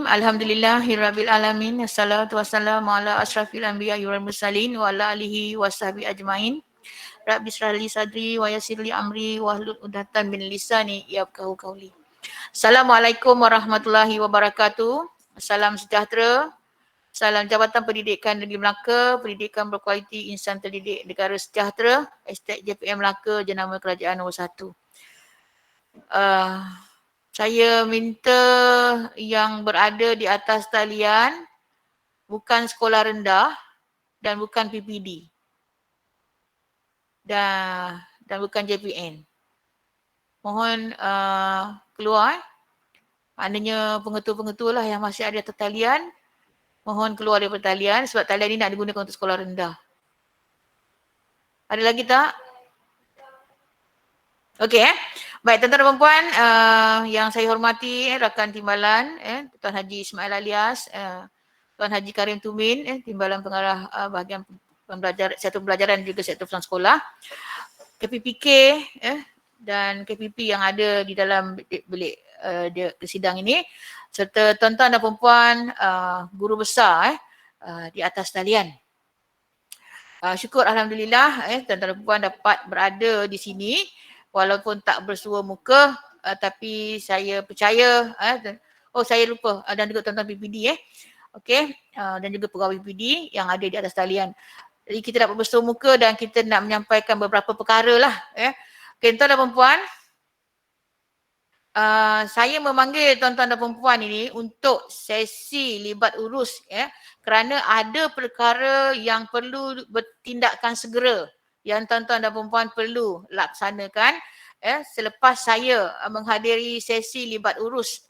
Alhamdulillahirabbil alamin. Assalatu wassalamu ala asyrafil anbiya'i wal mursalin wa ala alihi washabi ajmain. Rabbi shrah li sadri wa yassir li amri wahlul 'uqdatam min lisani yafqahu qawli. Assalamualaikum warahmatullahi wabarakatuh. Salam sejahtera. Salam Jabatan Pendidikan Negeri Melaka, Pendidikan Berkualiti Insan Terdidik Negara Sejahtera, Estate JPM Melaka, Jenama Kerajaan nombor 1. Saya minta yang berada di atas talian bukan sekolah rendah dan bukan PPD dan bukan JPN. Mohon keluar. Maknanya pengetua-pengetua lah yang masih ada atas talian. Mohon keluar daripada talian sebab talian ini nak digunakan untuk sekolah rendah. Ada lagi tak? Okey. Baik, tuan-tuan dan puan yang saya hormati, rakan timbalan, Tuan Haji Ismail Alias, Tuan Haji Karim Tumin, timbalan pengarah bahagian sektor pembelajaran juga sektor pesan sekolah, KPPK dan KPP yang ada di dalam bilik sidang ini, serta tuan-tuan dan puan guru besar di atas talian. Syukur Alhamdulillah tuan-tuan dan puan dapat berada di sini walaupun tak bersua muka, tapi saya percaya, saya lupa, dan juga tuan-tuan PPD okey, dan juga pegawai PPD yang ada di atas talian. Jadi kita dapat bersua muka dan kita nak menyampaikan beberapa perkara lah. Okey, tuan-tuan dan puan, saya memanggil tuan-tuan dan puan ini untuk sesi libat urus kerana ada perkara yang perlu bertindakan segera yang tuan-tuan dan puan perlu laksanakan selepas saya menghadiri sesi libat urus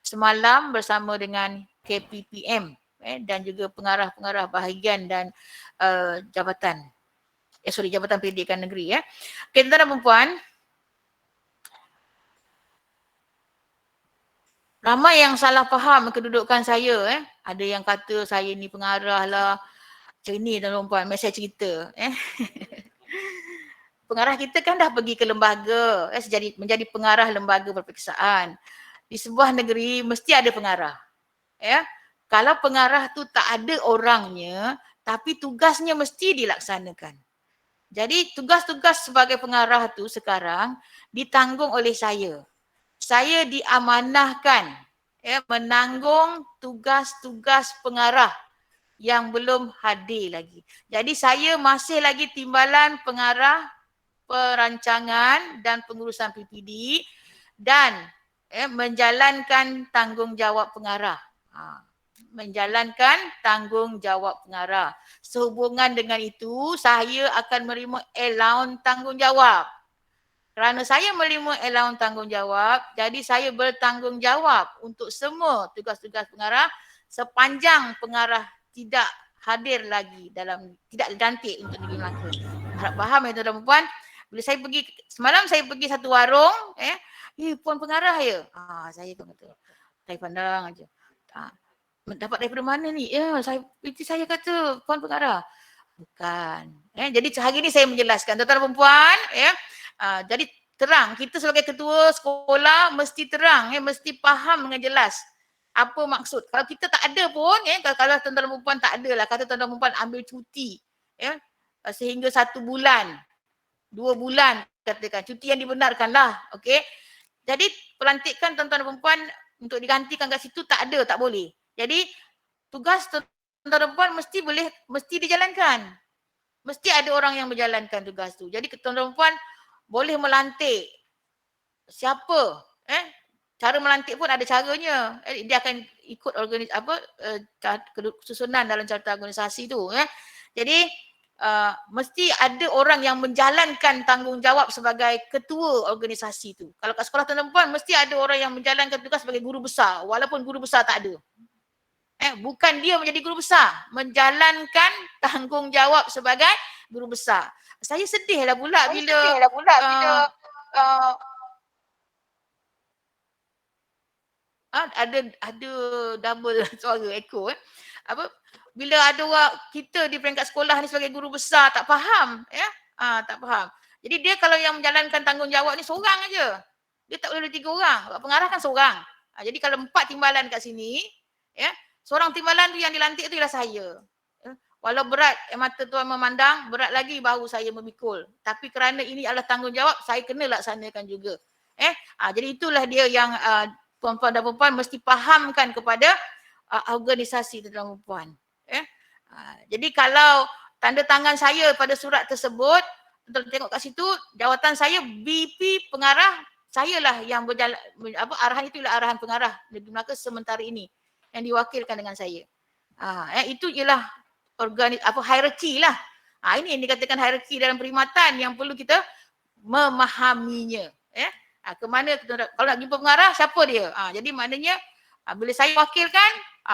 semalam bersama dengan KPPM dan juga pengarah-pengarah bahagian dan Jabatan Pendidikan Negeri. Okay, tuan-tuan dan puan, ramai yang salah faham kedudukan saya. Ada yang kata saya ni pengarah lah. Macam ni tuan-tuan puan, mari saya cerita. Pengarah kita kan dah pergi ke lembaga, menjadi pengarah lembaga perperiksaan. Di sebuah negeri mesti ada pengarah. Kalau pengarah tu tak ada orangnya, tapi tugasnya mesti dilaksanakan. Jadi tugas-tugas sebagai pengarah tu sekarang ditanggung oleh saya. Saya diamanahkan menanggung tugas-tugas pengarah yang belum hadir lagi. Jadi saya masih lagi timbalan pengarah perancangan dan pengurusan PPD dan menjalankan tanggungjawab pengarah. Menjalankan tanggungjawab pengarah. Sehubungan dengan itu, saya akan menerima allowance tanggungjawab. Kerana saya menerima allowance tanggungjawab, jadi saya bertanggungjawab untuk semua tugas-tugas pengarah sepanjang pengarah tidak hadir lagi tidak dilantik untuk Negeri Melaka. Harap faham ya tuan-tuan dan puan. Bila saya pergi, semalam saya pergi satu warung, puan pengarah ya? Saya tu kata, saya pandang aja. Dapat daripada mana ni? Saya kata puan pengarah. Bukan. Jadi hari ni saya menjelaskan tuan-tuan dan puan, jadi terang, kita sebagai ketua sekolah mesti terang, mesti faham dengan jelas apa maksud. Kalau kita tak ada pun, kalau tuan-tuan dan puan tak ada lah, kata tuan-tuan dan puan ambil cuti, sehingga 1 bulan, 2 bulan katakan, cuti yang dibenarkan lah, okey. Jadi pelantikan tuan-tuan dan puan untuk digantikan kat situ tak ada, tak boleh. Jadi tugas tuan-tuan dan puan mesti dijalankan. Mesti ada orang yang menjalankan tugas tu. Jadi tuan-tuan dan puan boleh melantik siapa, cara melantik pun ada caranya. Dia akan ikut susunan dalam carta organisasi tu. Jadi mesti ada orang yang menjalankan tanggungjawab sebagai ketua organisasi tu. Kalau kat sekolah tuan-tuan dan puan mesti ada orang yang menjalankan tugas sebagai guru besar walaupun guru besar tak ada. Bukan dia menjadi guru besar, menjalankan tanggungjawab sebagai guru besar. Saya sedih lah pula bila ada double suara echo bila ada orang kita di peringkat sekolah ni sebagai guru besar tak faham tak faham. Jadi dia kalau yang menjalankan tanggungjawab ni seorang aja. Dia tak boleh ada 3 orang. Pengarah kan seorang. Jadi kalau 4 timbalan kat sini, Ya. Seorang timbalan tu yang dilantik tu ialah saya. Ya. Walau berat mata tuan memandang, berat lagi bahu saya memikul. Tapi kerana ini adalah tanggungjawab, saya kena laksanakan juga. Jadi itulah dia yang puan-puan dan puan mesti fahamkan kepada organisasi tentang perempuan. Jadi kalau tanda tangan saya pada surat tersebut, tuan tengok kat situ, jawatan saya BP pengarah, sayalah yang berjalan, arahan itu ialah arahan pengarah Negeri Melaka sementara ini yang diwakilkan dengan saya. Itu ialah hierarki lah. Ini yang dikatakan hierarki dalam perkhidmatan yang perlu kita memahaminya. Ke mana kalau nak jumpa pengarah, siapa dia? Jadi maknanya bila saya wakilkan,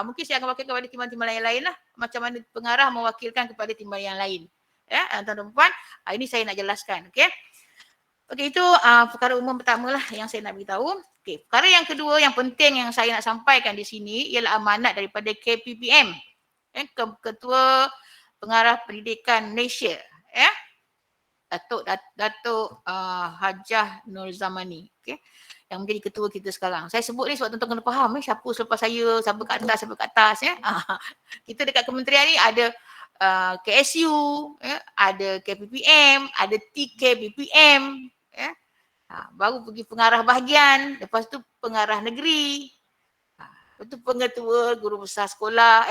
mungkin saya akan wakilkan kepada timbalan yang lain lah. Macam mana pengarah mewakilkan kepada timbalan yang lain. Tuan-tuan dan puan, ini saya nak jelaskan. Okey. Okey, itu perkara umum pertama lah yang saya nak beritahu. Okey, perkara yang kedua yang penting yang saya nak sampaikan di sini ialah amanat daripada KPPM. Ketua Pengarah Pendidikan Malaysia. Datuk Hajah Nur Zamani, yang menjadi ketua kita sekarang. Saya sebut ni sebab tuan-tuan kena faham siapa selepas saya, siapa kat atas. Kita dekat kementerian ni ada KSU, ada KPPM, ada TKBPM, baru pergi pengarah bahagian, lepas tu pengarah negeri, lepas tu pengetua guru besar sekolah,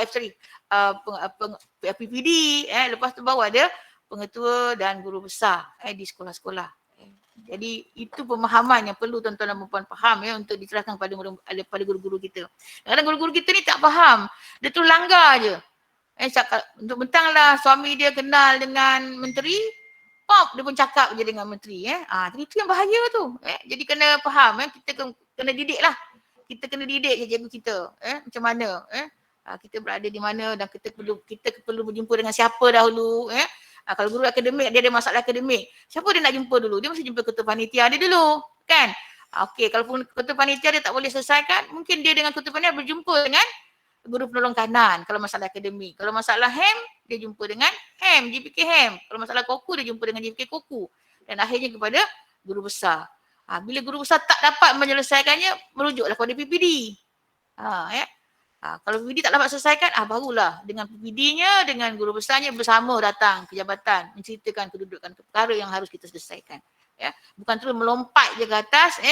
PPD, lepas tu baru ada pengetua dan guru besar di sekolah-sekolah. Jadi itu pemahaman yang perlu tuan-tuan dan puan faham untuk diterangkan kepada guru-guru kita. Kadang guru-guru kita ni tak faham. Dia tu langgar je. Untuk bentanglah suami dia kenal dengan menteri, pop dia pun cakap je dengan menteri. Jadi itu yang bahaya tu. Jadi kena faham, kita kena didik lah. Kita kena didik je cikgu kita. Macam mana? Kita berada di mana dan kita perlu berjumpa dengan siapa dahulu. Kalau guru akademik, dia ada masalah akademik. Siapa dia nak jumpa dulu? Dia mesti jumpa ketua panitia dia dulu. Kan? Okey, kalau ketua panitia dia tak boleh selesaikan, mungkin dia dengan ketua panitia berjumpa dengan guru penolong kanan kalau masalah akademik. Kalau masalah HEM, dia jumpa dengan HEM, JPK HEM. Kalau masalah KOKU, dia jumpa dengan JPK KOKU. Dan akhirnya kepada guru besar. Bila guru besar tak dapat menyelesaikannya, merujuklah kepada PPD. Kalau PPD tak dapat selesaikan, barulah dengan PPD-nya, dengan guru besarnya bersama datang ke jabatan menceritakan kedudukan perkara yang harus kita selesaikan. Bukan terus melompat je ke atas,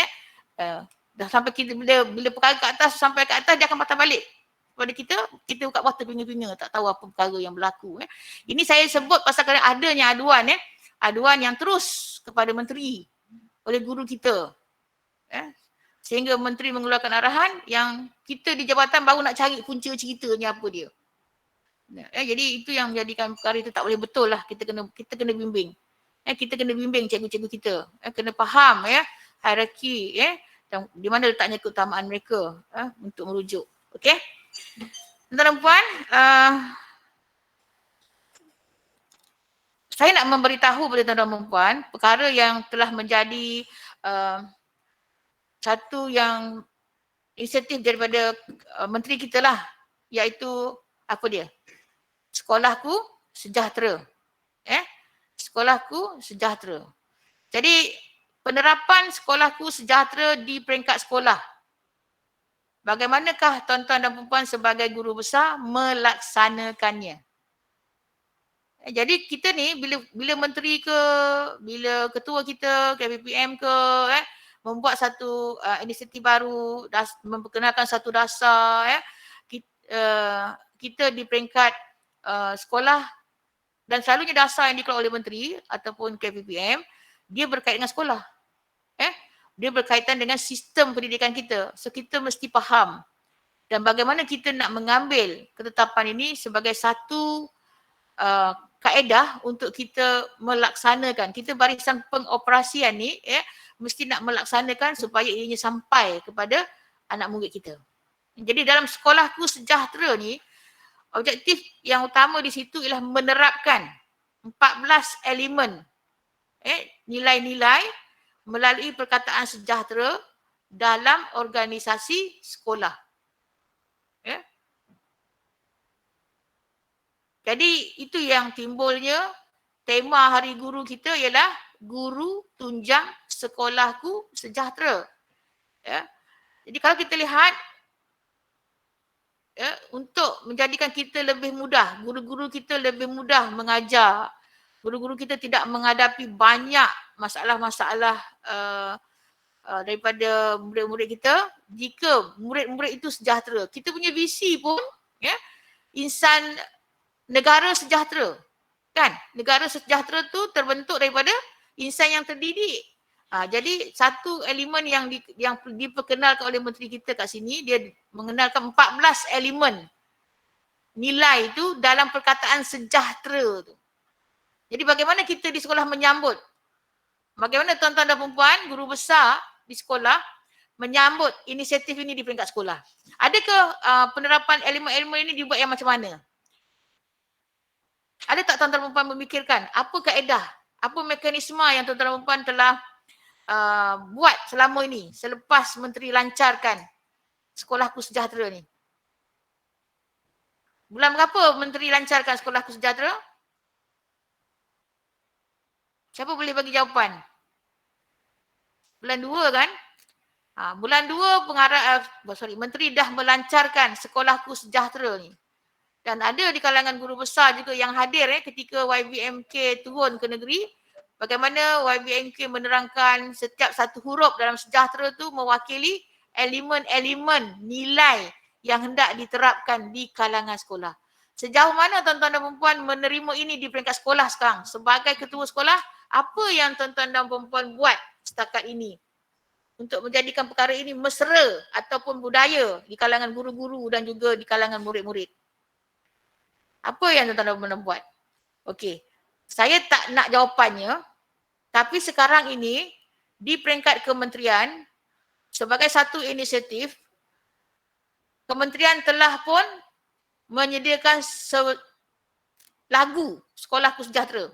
dah sampai kita bila perkara ke atas sampai ke atas, dia akan patah balik kepada kita buka mata pinga-pinga, tak tahu apa perkara yang berlaku. Ini saya sebut pasal kerana adanya aduan yang terus kepada menteri oleh guru kita. Sehingga menteri mengeluarkan arahan yang kita di jabatan baru nak cari punca ceritanya apa dia. Jadi itu yang menjadikan perkara itu tak boleh betul lah. Kita kena bimbing. Kita kena bimbing cikgu-cikgu kita. Kena faham hierarki dan di mana letaknya keutamaan mereka untuk merujuk. Okey. Tuan-tuan dan puan, saya nak memberitahu kepada tuan-tuan dan puan perkara yang telah menjadi satu yang inisiatif daripada menteri kita lah, iaitu apa dia? Sekolahku sejahtera. Sekolahku sejahtera. Jadi penerapan sekolahku sejahtera di peringkat sekolah. Bagaimanakah tuan-tuan dan puan sebagai guru besar melaksanakannya? Jadi kita ni bila menteri ke, bila ketua kita, KPPM ke, membuat satu inisiatif baru, memperkenalkan satu dasar, kita di peringkat sekolah, dan selalunya dasar yang dikeluarkan oleh menteri ataupun KPPM, dia berkaitan dengan sekolah. Dia berkaitan dengan sistem pendidikan kita. So kita mesti faham dan bagaimana kita nak mengambil ketetapan ini sebagai satu kaedah untuk kita melaksanakan. Kita barisan pengoperasian ni mesti nak melaksanakan supaya ianya sampai kepada anak murid kita. Jadi dalam sekolahku sejahtera ni, objektif yang utama di situ ialah menerapkan 14 elemen nilai-nilai melalui perkataan sejahtera dalam organisasi sekolah. Jadi itu yang timbulnya tema Hari Guru kita ialah Guru Tunjang Sekolahku Sejahtera. Jadi kalau kita lihat untuk menjadikan kita lebih mudah, guru-guru kita lebih mudah mengajar. Guru-guru kita tidak menghadapi banyak masalah-masalah daripada murid-murid kita jika murid-murid itu sejahtera. Kita punya visi pun ya, insan negara sejahtera. Kan? Negara sejahtera tu terbentuk daripada insan yang terdidik. Jadi satu elemen yang diperkenalkan oleh menteri kita kat sini, dia mengenalkan 14 elemen nilai tu dalam perkataan sejahtera tu. Jadi bagaimana kita di sekolah menyambut? Bagaimana tuan-tuan dan puan, guru besar di sekolah menyambut inisiatif ini di peringkat sekolah? Adakah penerapan elemen-elemen ini dibuat yang macam mana? Ada tak tuan-tuan dan puan memikirkan apa kaedah, apa mekanisme yang tuan-tuan dan puan telah buat selama ini selepas menteri lancarkan Sekolahku Sejahtera ni? Bulan berapa menteri lancarkan Sekolahku Sejahtera? Siapa boleh bagi jawapan? Bulan 2 kan? Bulan 2 menteri dah melancarkan Sekolahku Sejahtera ni. Dan ada di kalangan guru besar juga yang hadir ketika YBMK turun ke negeri. Bagaimana YBMK menerangkan setiap satu huruf dalam sejahtera tu mewakili elemen-elemen nilai yang hendak diterapkan di kalangan sekolah. Sejauh mana tuan-tuan dan puan menerima ini di peringkat sekolah sekarang? Sebagai ketua sekolah, apa yang tuan-tuan dan puan buat setakat ini untuk menjadikan perkara ini mesra ataupun budaya di kalangan guru-guru dan juga di kalangan murid-murid? Apa yang tuan-tuan dan puan buat? Okey, saya tak nak jawapannya, tapi sekarang ini di peringkat kementerian sebagai satu inisiatif, kementerian telah pun menyediakan lagu Sekolahku Sejahtera.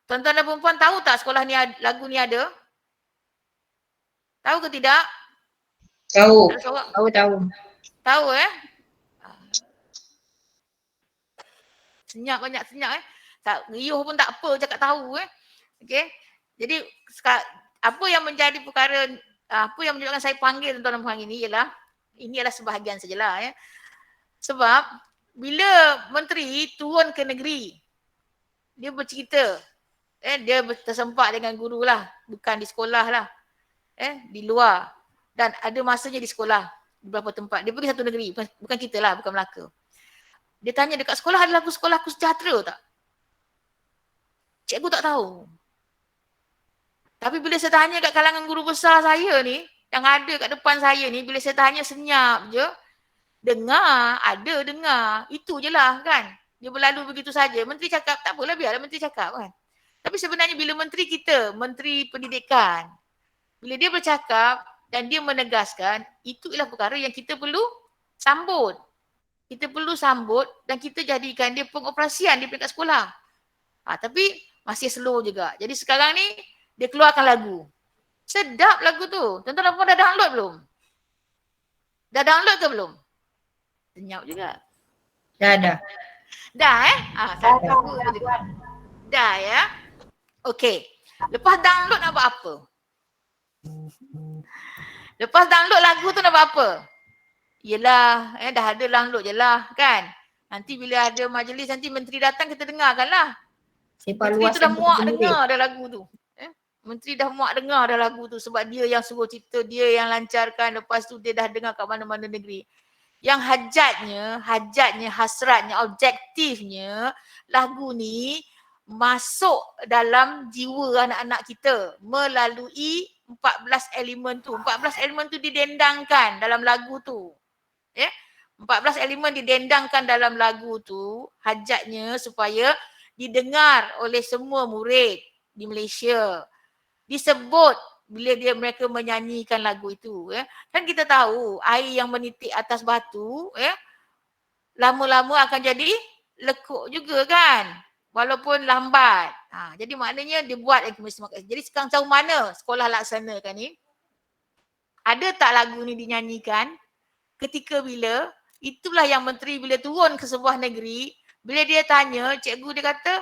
Tuan-tuan dan puan tahu tak sekolah ni lagu ni ada? Tahu ke tidak? Tahu. Tahu Senyap banyak senyap Tak riuh pun tak apa, cakap tahu Okey. Jadi apa yang menjadi perkara, apa yang menyebabkan saya panggil tuan-tuan dan puan ini ialah, ini adalah sebahagian sajalah Sebab bila menteri turun ke negeri, dia bercerita, dia tersempat dengan guru lah, bukan di sekolah lah, di luar, dan ada masanya di sekolah, di beberapa tempat. Dia pergi satu negeri, bukan kita lah, bukan Melaka. Dia tanya dekat sekolah, ada lagu Sekolahku Sejahtera tak? Cikgu tak tahu. Tapi bila saya tanya kat kalangan guru besar saya ni, yang ada kat depan saya ni, bila saya tanya senyap je, dengar, ada dengar. Itu je lah kan. Dia berlalu begitu saja. Menteri cakap, tak apalah biarlah menteri cakap kan. Tapi sebenarnya bila menteri kita, menteri pendidikan, bila dia bercakap dan dia menegaskan, itu ialah perkara yang kita perlu sambut. Kita perlu sambut dan kita jadikan dia pengoperasian di peringkat sekolah. Tapi masih slow juga. Jadi sekarang ni, dia keluarkan lagu. Sedap lagu tu. Tuan-tuan dan puan dah download belum? Dah download ke belum? Senyap juga. Dah. Dah Dah ya. Okey. Lepas download nak buat apa? Lepas download lagu tu nak buat apa? Yelah, dah ada download je lah kan. Nanti bila ada majlis, nanti menteri datang kita dengarkan lah. Menteri tu dah muak dengar dah lagu tu. Menteri dah muak dengar dah lagu tu sebab dia yang suruh cipta, dia yang lancarkan, lepas tu dia dah dengar kat mana-mana negeri. Yang hajatnya, hasratnya, objektifnya lagu ni masuk dalam jiwa anak-anak kita melalui 14 elemen tu. 14 elemen tu didendangkan dalam lagu tu. 14 elemen didendangkan dalam lagu tu, hajatnya supaya didengar oleh semua murid di Malaysia. Disebut bila mereka menyanyikan lagu itu. Kan kita tahu air yang menitik atas batu lama-lama akan jadi lekuk juga kan. Walaupun lambat. Jadi maknanya dia buat Jadi sekarang tahu mana sekolah laksanakan ni. Ada tak lagu ni dinyanyikan? Ketika bila? Itulah yang menteri bila turun ke sebuah negeri. Bila dia tanya, cikgu dia kata,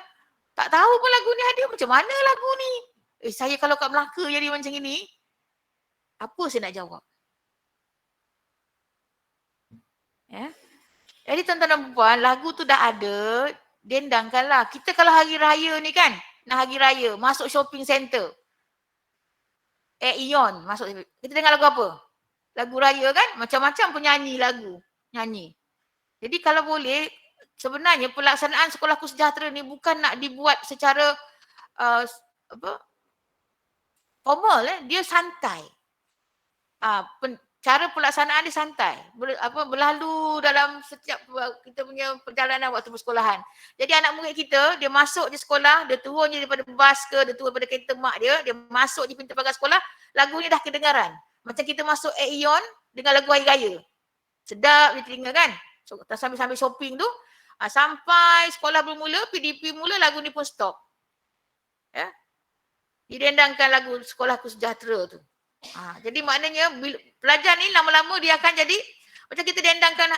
tak tahu pun lagu ni ada. Macam mana lagu ni? Saya kalau kat Melaka jadi macam ini, apa saya nak jawab? Ya. Jadi tuan-tuan dan puan, lagu tu dah ada, dendangkanlah. Kita kalau hari raya ni kan, nak hari raya, masuk shopping center. Ion masuk. Kita dengar lagu apa? Lagu raya kan? Macam-macam penyanyi lagu. Nyanyi. Jadi kalau boleh, sebenarnya pelaksanaan Sekolahku Sejahtera ni bukan nak dibuat secara apa formal, dia santai. Cara pelaksanaan dia santai. Berlalu dalam setiap kita punya perjalanan waktu persekolahan. Jadi anak murid kita, dia masuk di sekolah, dia turun je daripada bas ke, dia turun daripada kereta mak dia masuk di pintu pagar sekolah, lagu ni dah kedengaran. Macam kita masuk Ion dengan lagu Hari Raya. Sedap di telinga kan? So, sambil-sambil shopping tu, sampai sekolah bermula, PDP mula, lagu ni pun stop. Ya. Didendangkan lagu Sekolahku Sejahtera tu. Jadi maknanya pelajar ni lama-lama dia akan jadi macam kita dendangkan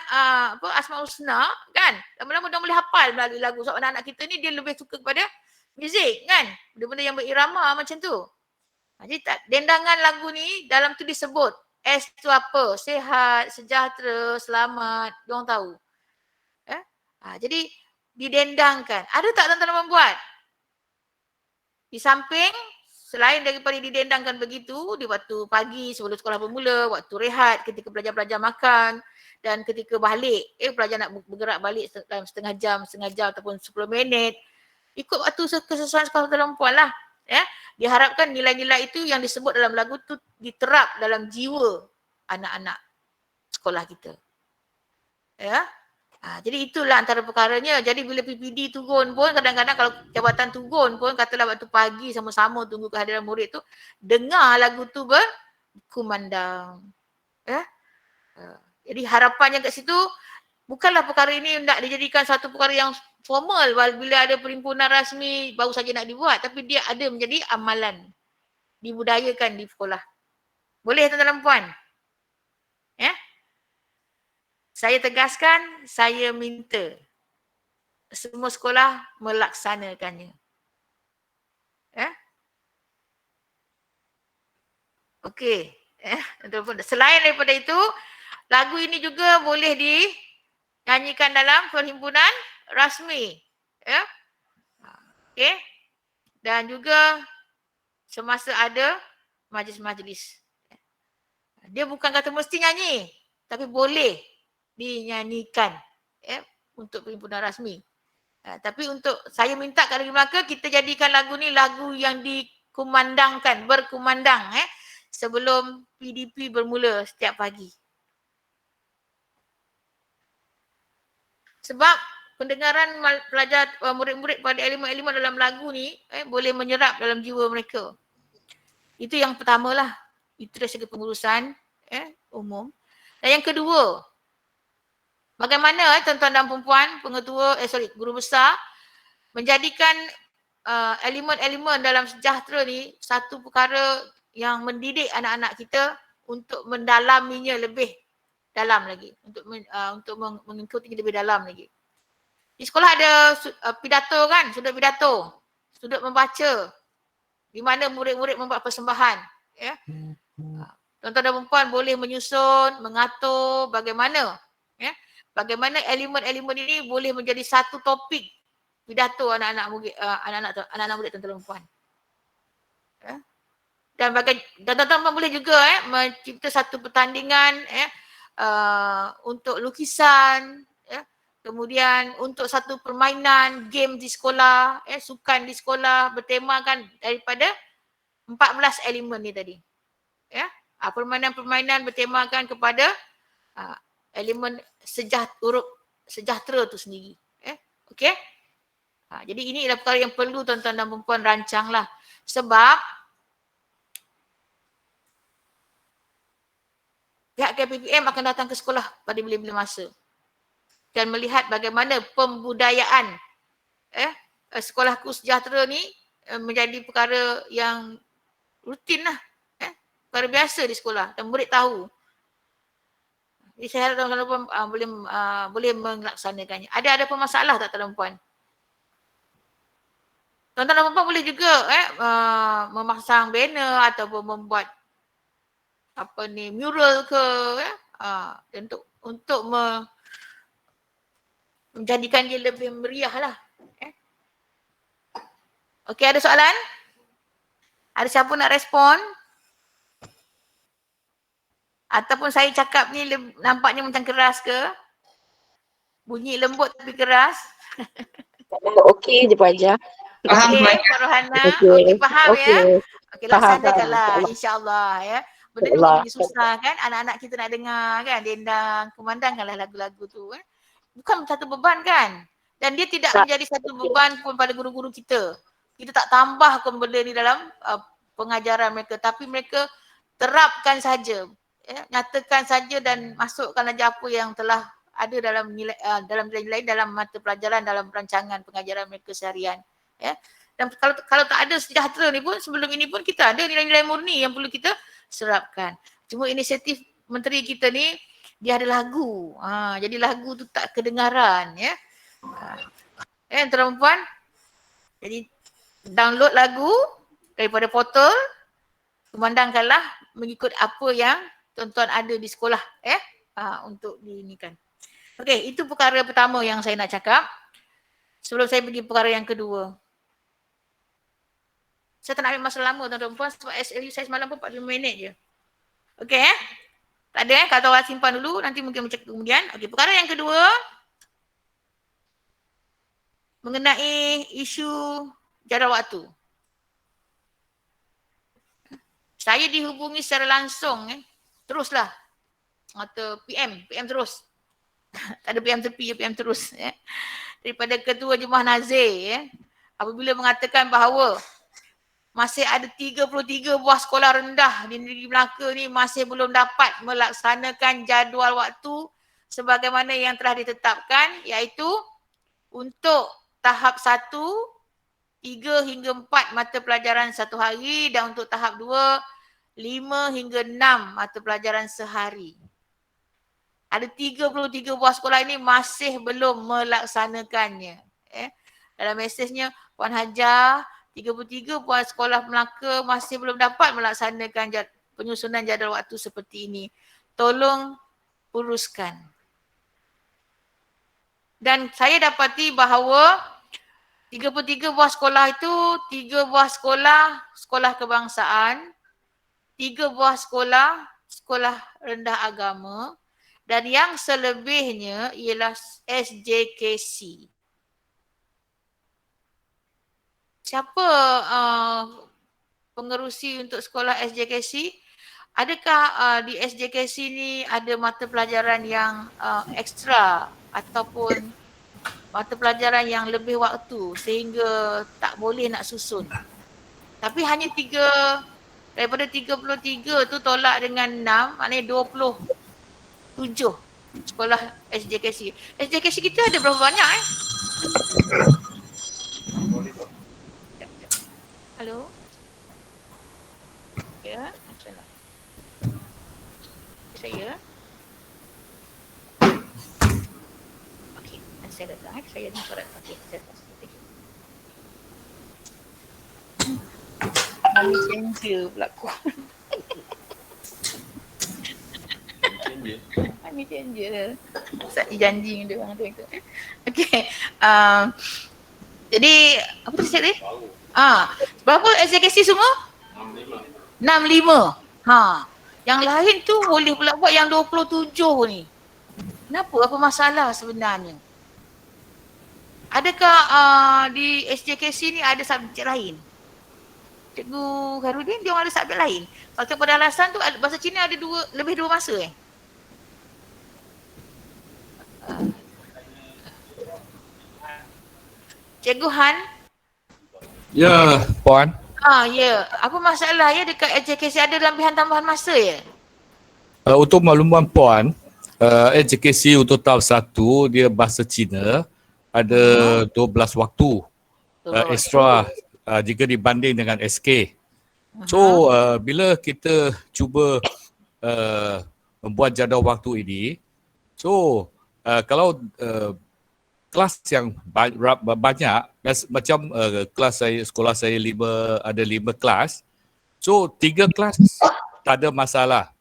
Asmaul Husna kan, lama-lama dia boleh hafal melalui lagu. Sebab anak-anak kita ni dia lebih suka kepada muzik kan, benda-benda yang berirama macam tu. Jadi dendangan lagu ni dalam tu disebut S tu apa, sihat, sejahtera, selamat, diorang tahu. Jadi didendangkan. Ada tak tuan-tuan membuat? Di samping selain daripada didendangkan begitu, di waktu pagi sebelum sekolah bermula, waktu rehat, ketika pelajar-pelajar makan dan ketika balik, pelajar nak bergerak balik dalam setengah jam ataupun 10 minit, ikut waktu kesesuaian sekolah dalam puan lah. Diharapkan nilai-nilai itu yang disebut dalam lagu tu diterap dalam jiwa anak-anak sekolah kita. Jadi itulah antara perkaranya. Jadi bila PPD turun pun, kadang-kadang kalau jabatan turun pun, katalah waktu pagi sama-sama tunggu kehadiran murid tu, dengar lagu tu berkumandang. Jadi harapannya kat situ, bukanlah perkara ini nak dijadikan satu perkara yang formal bila ada perhimpunan rasmi baru saja nak dibuat, tapi dia ada menjadi amalan, dibudayakan di sekolah. Boleh tuan-tuan dan puan? Saya tegaskan, saya minta semua sekolah melaksanakannya. Okey. Selain daripada itu, lagu ini juga boleh dinyanyikan dalam perhimpunan rasmi. Okey. Dan juga semasa ada majlis-majlis. Dia bukan kata mesti nyanyi, tapi boleh dinyanyikan untuk perhimpunan rasmi. Tapi untuk saya minta kat Negeri Melaka, kita jadikan lagu ni lagu yang dikumandangkan, berkumandang sebelum PDP bermula setiap pagi. Sebab pendengaran pelajar murid-murid pada elemen-elemen dalam lagu ni boleh menyerap dalam jiwa mereka. Itu yang pertamalah. Itu dari segi pengurusan umum. Dan yang kedua, bagaimana tuan-tuan dan perempuan, guru besar menjadikan elemen-elemen dalam sejahtera ni satu perkara yang mendidik anak-anak kita untuk mendalaminya lebih dalam lagi, untuk mengikuti lebih dalam lagi. Di sekolah ada pidato kan, sudut pidato, sudut membaca, di mana murid-murid membuat persembahan. Tuan-tuan dan perempuan boleh menyusun, mengatur bagaimana elemen-elemen ini boleh menjadi satu topik pidato anak-anak murid tuan-tuan dan perempuan. Dan tuan-tuan boleh juga mencipta satu pertandingan untuk lukisan, kemudian untuk satu permainan game di sekolah, sukan di sekolah bertemakan daripada 14 elemen ni tadi. Permainan-permainan bertemakan kepada elemen sejahtera tu sendiri. Okey? Jadi ini adalah perkara yang perlu tuan-tuan dan perempuan rancanglah. Sebab pihak KPPM akan datang ke sekolah pada bila-bila masa dan melihat bagaimana pembudayaan Sekolahku Sejahtera ni menjadi perkara yang rutin lah. Perkara biasa di sekolah dan murid tahu. Jadi saya harap tuan-tuan boleh melaksanakannya. Ada apa masalah tak tuan-tuan puan? Tuan-tuan dan puan boleh juga memasang banner ataupun membuat mural ke untuk menjadikan dia lebih meriah lah. Okey, ada soalan? Ada siapa nak respon? Ataupun saya cakap ni nampaknya macam keras ke? Bunyi lembut tapi keras. Okey je Pak Haji. Faham Okey, banyak. Pak Rohana. Okey. Okey, faham ya? Okey. Okey, Faham, laksanakanlah faham. insya-Allah ya. Benda ni InsyaAllah. bukan benda susah kan? Anak-anak kita nak dengar kan, dendang, kumandangkanlah lagu-lagu tu kan. Bukan satu beban kan? Dan dia tidak Tak. menjadi satu beban pun pada guru-guru kita. Kita tak tambahkan benda ni dalam pengajaran mereka, tapi mereka terapkan saja. Ya, nyatakan saja dan masukkan aja apa yang telah ada dalam nilai dalam nilai dalam mata pelajaran dalam rancangan pengajaran mereka seharian. Ya. Dan kalau tak ada sejahtera ni pun, sebelum ini pun kita ada nilai-nilai murni yang perlu kita serapkan. Cuma inisiatif menteri kita ni dia ada lagu. Jadi lagu tu tak kedengaran ya. Tuan-tuan puan. Jadi download lagu daripada portal, kumandangkanlah mengikut apa yang tuan-tuan ada di sekolah untuk diinikan. Okey, itu perkara pertama yang saya nak cakap. Sebelum saya pergi perkara yang kedua. Saya tak nak ambil masa lama tuan-tuan puan sebab SLU saya semalam pun 45 minit je. Okey Tak ada kalau orang simpan dulu, nanti mungkin bercakap kemudian. Okey, perkara yang kedua mengenai isu jadual waktu. Saya dihubungi secara langsung teruslah. Atau PM terus. Tak ada PM tepi, PM terus daripada Ketua Jemaah Nazir apabila mengatakan bahawa masih ada 33 buah sekolah rendah di negeri Melaka ni masih belum dapat melaksanakan jadual waktu sebagaimana yang telah ditetapkan, iaitu untuk tahap 1 3 hingga 4 mata pelajaran satu hari dan untuk tahap 2 5 hingga 6 mata pelajaran sehari. Ada 33 buah sekolah ini masih belum melaksanakannya. Dalam mesejnya, Puan Hajar, 33 buah sekolah Melaka masih belum dapat melaksanakan penyusunan jadual waktu seperti ini. Tolong uruskan. Dan saya dapati bahawa 33 buah sekolah itu 3 buah sekolah kebangsaan, 3 buah sekolah rendah agama dan yang selebihnya ialah SJKC. Siapa pengerusi untuk sekolah SJKC? Adakah di SJKC ni ada mata pelajaran yang ekstra ataupun mata pelajaran yang lebih waktu sehingga tak boleh nak susun? Tapi hanya 3 daripada 33 tu tolak dengan 6, maknanya 27 sekolah SJKC. SJKC kita ada berapa banyak Halo? Ya, salah. Saya. Okey, saya datang. Saya ada surat. Okey, saya datang. Mami Canja berlaku. Mami Canja. Saya janji dengan dia orang tu. Okey. Jadi, apa tu saya tadi? Berapa SJKC semua? 65. Yang lain tu boleh pula buat yang 27 ni. Kenapa? Apa masalah sebenarnya? Adakah di SJKC ni ada subjek lain? Cikgu Khairudin dia orang ada subjek lain. Kalau tengok pada alasan tu bahasa Cina ada lebih 2 masa Cikgu Han? Ya, Puan. Ya. Apa masalah dekat SJKC ada lembahan tambahan masa Untuk makluman Puan, SJKC untuk tahap 1 dia bahasa Cina ada 12 waktu extra jika dibanding dengan SK. So bila kita cuba membuat jadual waktu ini, so kalau kelas yang banyak, macam kelas saya, sekolah saya ada 5 kelas. So 3 kelas tak ada masalah.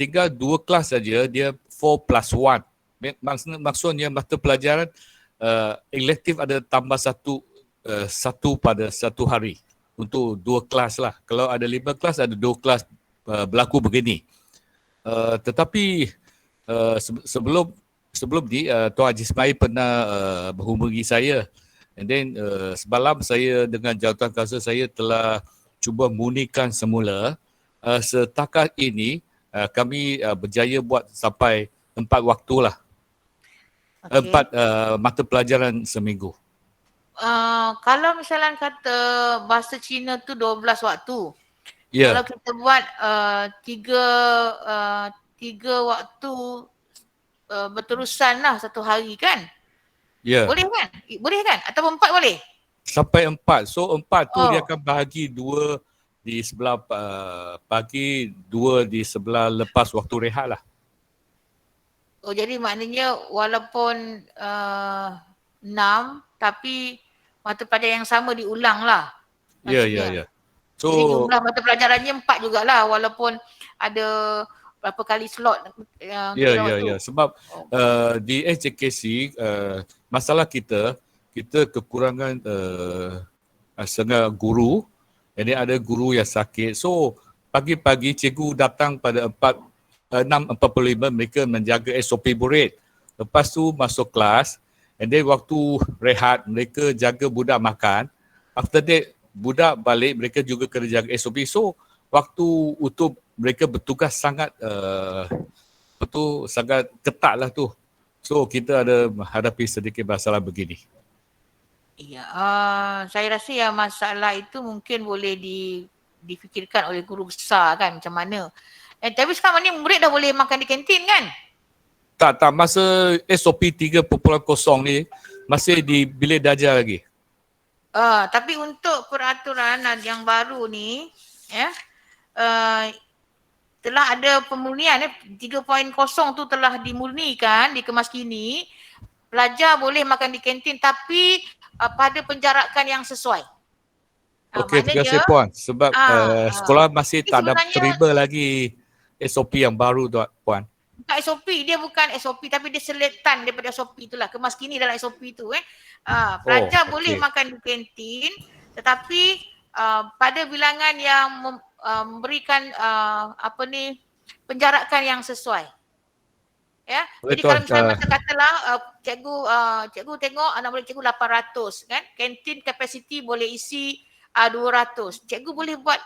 Tinggal 2 kelas saja dia 4+1. Maksudnya mata pelajaran elektif ada tambah satu pada satu hari untuk 2 kelas lah. Kalau ada 5 kelas, ada 2 kelas berlaku begini. Tetapi sebelum ni Tuan Haji Ismail pernah menghubungi saya, and then semalam saya dengan jawatan kansel saya telah cuba munikan semula. Setakat ini kami berjaya buat sampai 4 waktu lah. Okey. 4 mata pelajaran seminggu. Kalau misalnya kata bahasa Cina tu 12 waktu. Ya, Kalau kita buat tiga waktu berterusan lah satu hari kan? ya. Boleh kan? Boleh kan? Atau 4 boleh? Sampai 4. So 4 tu dia Oh. akan bahagi 2 di sebelah pagi, 2 di sebelah lepas waktu rehat lah. Oh, jadi maknanya walaupun 6 tapi mata pelajaran yang sama diulang lah. Ya, Maksudnya. ya, ya. Jadi So, jumlah mata pelajarannya 4 jugalah walaupun ada berapa kali slot yang ya, dalam ya, waktu. ya. Sebab Oh. di SJKC masalah kita kekurangan setengah guru. Jadi ada guru yang sakit. So pagi-pagi cikgu datang pada 6:45 mereka menjaga SOP murid. Lepas tu masuk kelas, and then waktu rehat mereka jaga budak makan. After that budak balik mereka juga kena jaga SOP. So waktu untuk mereka bertugas sangat sangat ketat lah tu. So kita ada hadapi sedikit masalah begini. Ya, saya rasa yang masalah itu mungkin boleh difikirkan oleh guru besar kan macam mana. Tapi sekarang ni murid dah boleh makan di kantin kan? Tak, masa SOP 3.0 ni masih di bilik darjah lagi. Tapi untuk peraturan yang baru ni, telah ada pemurnian 3.0 tu telah dimurnikan, dikemas kini. Pelajar boleh makan di kantin tapi pada penjarakan yang sesuai. Okey, terima kasih Puan. Sebab sekolah masih tak ada terima lagi SOP yang baru tu Puan. Bukan SOP, dia bukan SOP tapi dia seletan daripada SOP itulah. Kemas kini dalam SOP tu pelajar boleh makan di kantin tetapi pada bilangan yang memberikan penjarakan yang sesuai. Ya. Boleh, jadi kalau misalnya Tuan, katalah cikgu tengok anak murid cikgu 800 kan, kantin kapasiti boleh isi 200. Cikgu boleh buat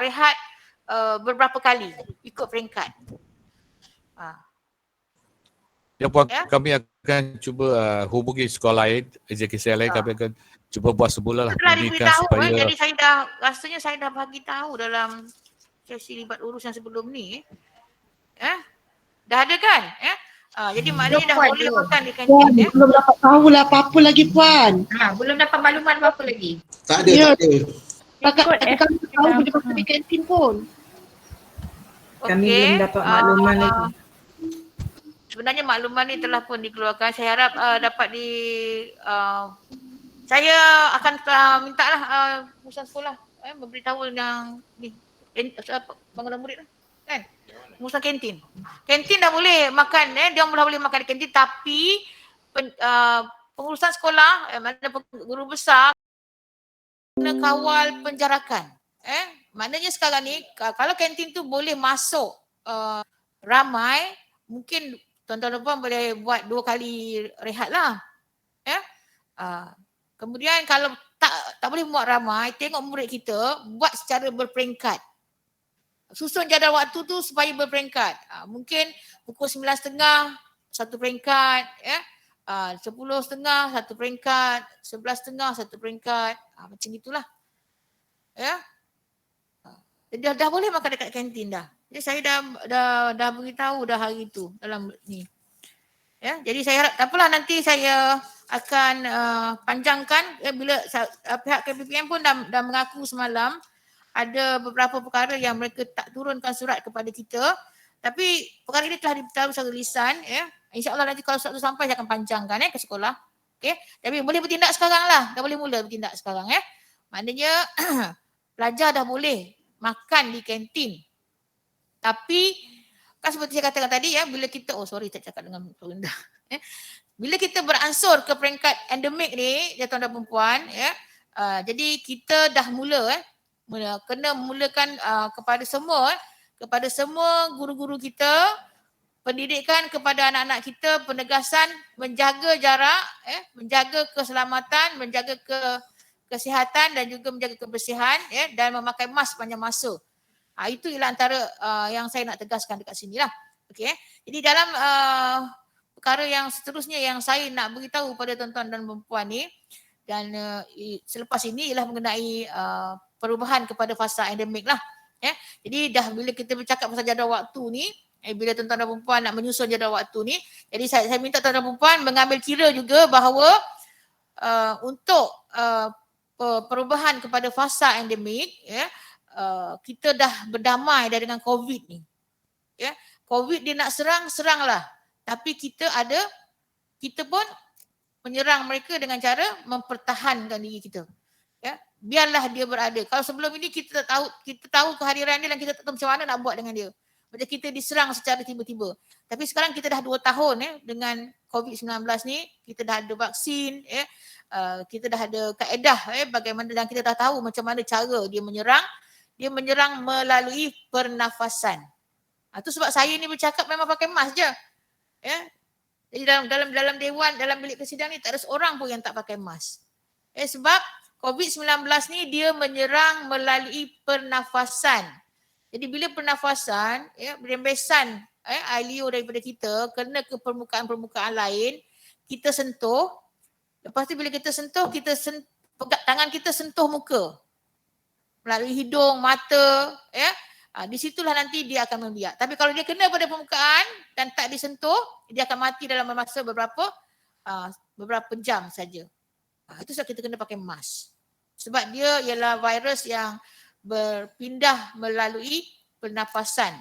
rehat beberapa kali ikut peringkat. Ya Puan, kami akan cuba hubungi sekolah lain, JKC lain, kami akan cuba buat semula lah. Telah diberitahu jadi rasanya saya dah bagi tahu dalam sesi libat urus yang sebelum ni. Dah ada kan? Jadi maknanya dah boleh makan di kantin. Belum dapat tahu lah apa-apa lagi Puan. Belum dapat makluman apa-apa lagi. Tak ada, tak ada. Kami tahu boleh makan di kantin pun. Kami belum dapat makluman lagi. Sebenarnya makluman ni telah pun dikeluarkan. Saya harap dapat saya akan minta lah urusan sekolah memberitahu yang ni bangunan murid lah kan. Pengurusan kantin. Kantin dah boleh makan, dia dah boleh makan di kantin tapi pengurusan sekolah, mana guru besar kena kawal penjarakan. Maknanya sekarang ni kalau kantin tu boleh masuk ramai, mungkin tuan-tuan dan puan boleh buat 2 kali rehat lah. Kemudian kalau tak boleh buat ramai, tengok murid kita buat secara berperingkat. Susun jadual waktu tu supaya berperingkat. Mungkin pukul 9.30 satu peringkat, 10.30 satu peringkat, 11.30 satu peringkat. Macam itulah. Dah boleh makan dekat kantin dah. Jadi saya dah beritahu dah hari tu dalam ni. Jadi saya harap tak apalah, nanti saya akan panjangkan bila pihak KPPM pun dah mengaku semalam ada beberapa perkara yang mereka tak turunkan surat kepada kita, tapi perkara ini telah diberitahu secara lisan. InsyaAllah nanti kalau surat itu sampai saya akan panjangkan ke sekolah. Tapi boleh bertindak sekarang lah, dah boleh mula bertindak sekarang. Maknanya pelajar dah boleh makan di kantin, tapi Kan seperti saya katakan tadi ya, bila kita, tak cakap dengan rendah. Bila kita beransur ke peringkat endemik ni, ya tuan dan perempuan, ya, jadi kita dah kena mulakan kepada semua guru-guru kita, pendidikan kepada anak-anak kita, penegasan menjaga jarak, menjaga keselamatan, menjaga kesihatan dan juga menjaga kebersihan, dan memakai mask sepanjang masa. Itu ialah antara yang saya nak tegaskan dekat sini lah. Okay. Jadi dalam perkara yang seterusnya yang saya nak beritahu pada tuan-tuan dan perempuan ni, dan selepas ini ialah mengenai perubahan kepada fasa endemik lah. Jadi dah bila kita bercakap pasal jadual waktu ni, bila tuan-tuan dan perempuan nak menyusun jadual waktu ni, jadi saya minta tuan-tuan dan perempuan mengambil kira juga bahawa untuk perubahan kepada fasa endemik, kita dah berdamai dah dengan COVID ni. COVID dia nak seranglah. Tapi kita pun menyerang mereka dengan cara mempertahankan diri kita. Biarlah dia berada. Kalau sebelum ini kita tahu kehadiran dia dan kita tak tahu macam mana nak buat dengan dia. Macam kita diserang secara tiba-tiba. Tapi sekarang kita dah 2 tahun dengan COVID-19 ni, kita dah ada vaksin, kita dah ada kaedah bagaimana, dan kita dah tahu macam mana cara dia menyerang. Dia menyerang melalui pernafasan. Itu sebab saya ni bercakap memang pakai mask je. Jadi dalam dewan, dalam bilik persidangan ni tak ada seorang pun yang tak pakai mask. Sebab COVID-19 ni dia menyerang melalui pernafasan. Jadi bila pernafasan, rembesan air liur daripada kita kena ke permukaan-permukaan lain, kita sentuh. Lepas tu bila kita sentuh, tangan kita sentuh muka. Melalui hidung, mata, di situlah nanti dia akan membiak. Tapi kalau dia kena pada permukaan dan tak disentuh, dia akan mati dalam masa beberapa jam saja. Itu sebab kita kena pakai mask. Sebab dia ialah virus yang berpindah melalui pernafasan.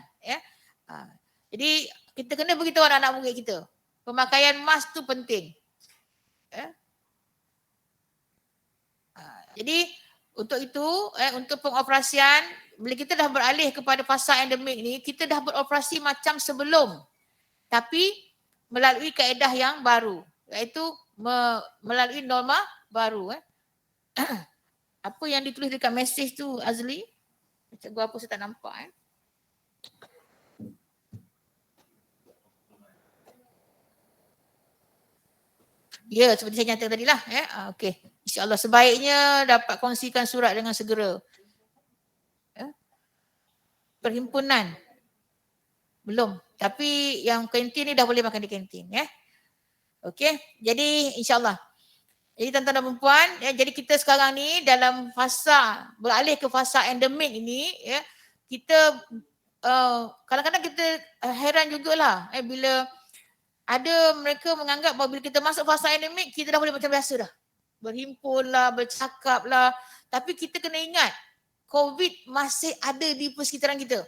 Jadi kita kena beritahu anak-anak murid kita, pemakaian mask tu penting. Jadi untuk itu, untuk pengoperasian, bila kita dah beralih kepada fasa endemik ni, kita dah beroperasi macam sebelum. Tapi melalui kaedah yang baru, iaitu melalui norma baru. Apa yang ditulis dekat mesej tu, Azli? Cikgu apa saya tak nampak. Ya, seperti saya nyatakan tadi lah. Okey. InsyaAllah sebaiknya dapat kongsikan surat dengan segera. Perhimpunan belum. Tapi yang kantin ni dah boleh makan di kantin. Okey. Jadi insyaAllah. Jadi tuan-tuan dan perempuan, jadi kita sekarang ni dalam fasa, beralih ke fasa endemik ini, kita kadang-kadang kita heran jugalah bila ada mereka menganggap bahawa bila kita masuk fasa endemik, kita dah boleh macam biasa dah. Berhimpun lah, bercakap lah. Tapi kita kena ingat, COVID masih ada di persekitaran kita.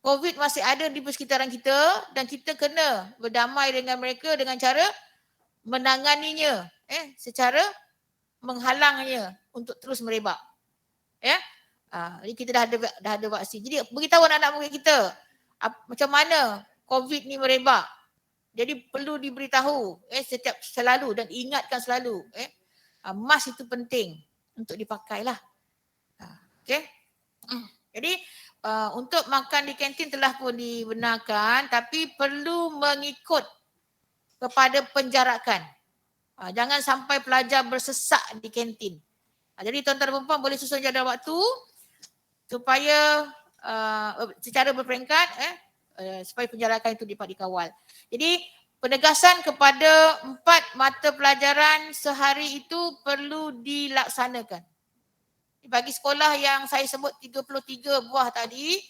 COVID masih ada di persekitaran kita dan kita kena berdamai dengan mereka dengan cara menanganinya, secara menghalangnya untuk terus merebak. Jadi kita dah ada vaksin. Jadi beritahu anak-anak murid kita macam mana COVID ni merebak. Jadi perlu diberitahu selalu dan ingatkan selalu. Mask itu penting untuk dipakailah. Okey. Jadi untuk makan di kantin telah pun dibenarkan, tapi perlu mengikut kepada penjarakan. Jangan sampai pelajar bersesak di kantin. Jadi tuan-tuan dan perempuan boleh susun jadual waktu supaya secara berperingkat supaya penjarakan itu dapat dikawal. Jadi penegasan kepada 4 mata pelajaran sehari itu perlu dilaksanakan. Bagi sekolah yang saya sebut 33 buah tadi,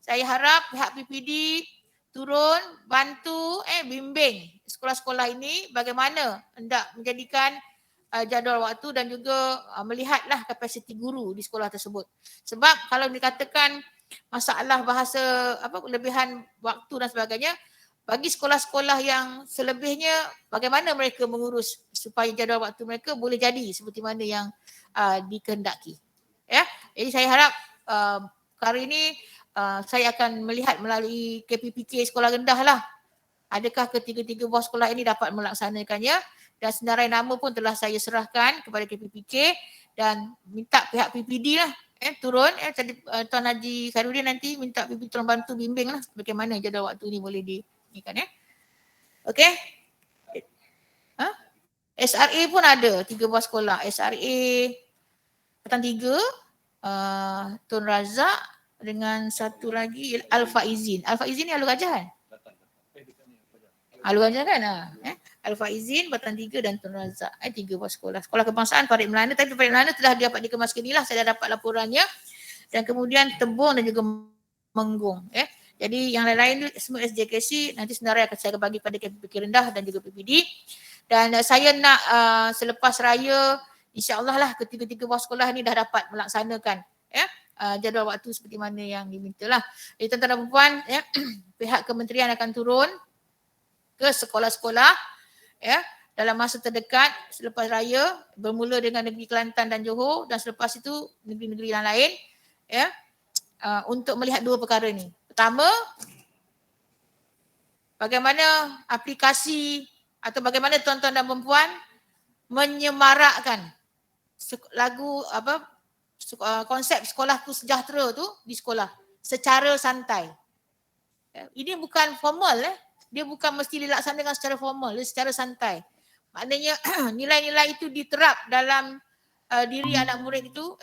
saya harap pihak PPD turun bantu bimbing sekolah-sekolah ini bagaimana hendak menjadikan jadual waktu dan juga melihatlah kapasiti guru di sekolah tersebut. Sebab kalau dikatakan masalah bahasa kelebihan waktu dan sebagainya, bagi sekolah-sekolah yang selebihnya bagaimana mereka mengurus supaya jadual waktu mereka boleh jadi seperti mana yang dikehendaki. Jadi saya harap perkara ini saya akan melihat melalui KPPK sekolah rendah lah. Adakah ketiga-tiga buah sekolah ini dapat melaksanakannya, dan senarai nama pun telah saya serahkan kepada KPPK dan minta pihak PPD lah turun. Tadi Tuan Haji Khairuddin nanti minta PPD tolong bantu bimbing lah bagaimana jadual waktu ni boleh ni kan Okey. SRA pun ada 3 buah sekolah. SRA Petang 3, Tun Razak dengan satu lagi Al-Faizin. Al-Faizin ni Alur Gajah kan? Alur Gajah kan? Al-Faizin, Petang 3 dan Tun Razak. 3 buah sekolah. Sekolah Kebangsaan Parit Melana, tapi Parit Melana telah dapat dikemas ke ni lah. Saya dah dapat laporannya. Dan kemudian Tebong dan juga Menggung. Jadi yang lain-lain semua SJKC nanti senarai akan saya bagi pada KPPK rendah dan juga PPD. Dan saya nak selepas raya insya-Allah lah ketiga-tiga buah sekolah ni dah dapat melaksanakan jadual waktu seperti mana yang diminta lah. Jadi tuan-tuan dan puan, pihak kementerian akan turun ke sekolah-sekolah dalam masa terdekat selepas raya, bermula dengan negeri Kelantan dan Johor dan selepas itu negeri-negeri yang lain untuk melihat 2 perkara ni. Pertama, bagaimana aplikasi atau bagaimana tuan-tuan dan perempuan menyemarakkan lagu konsep sekolahku sejahtera tu di sekolah secara santai. Ini bukan formal dia bukan mesti dilaksanakan secara formal, dia secara santai. Maknanya nilai-nilai itu diterap dalam diri anak murid itu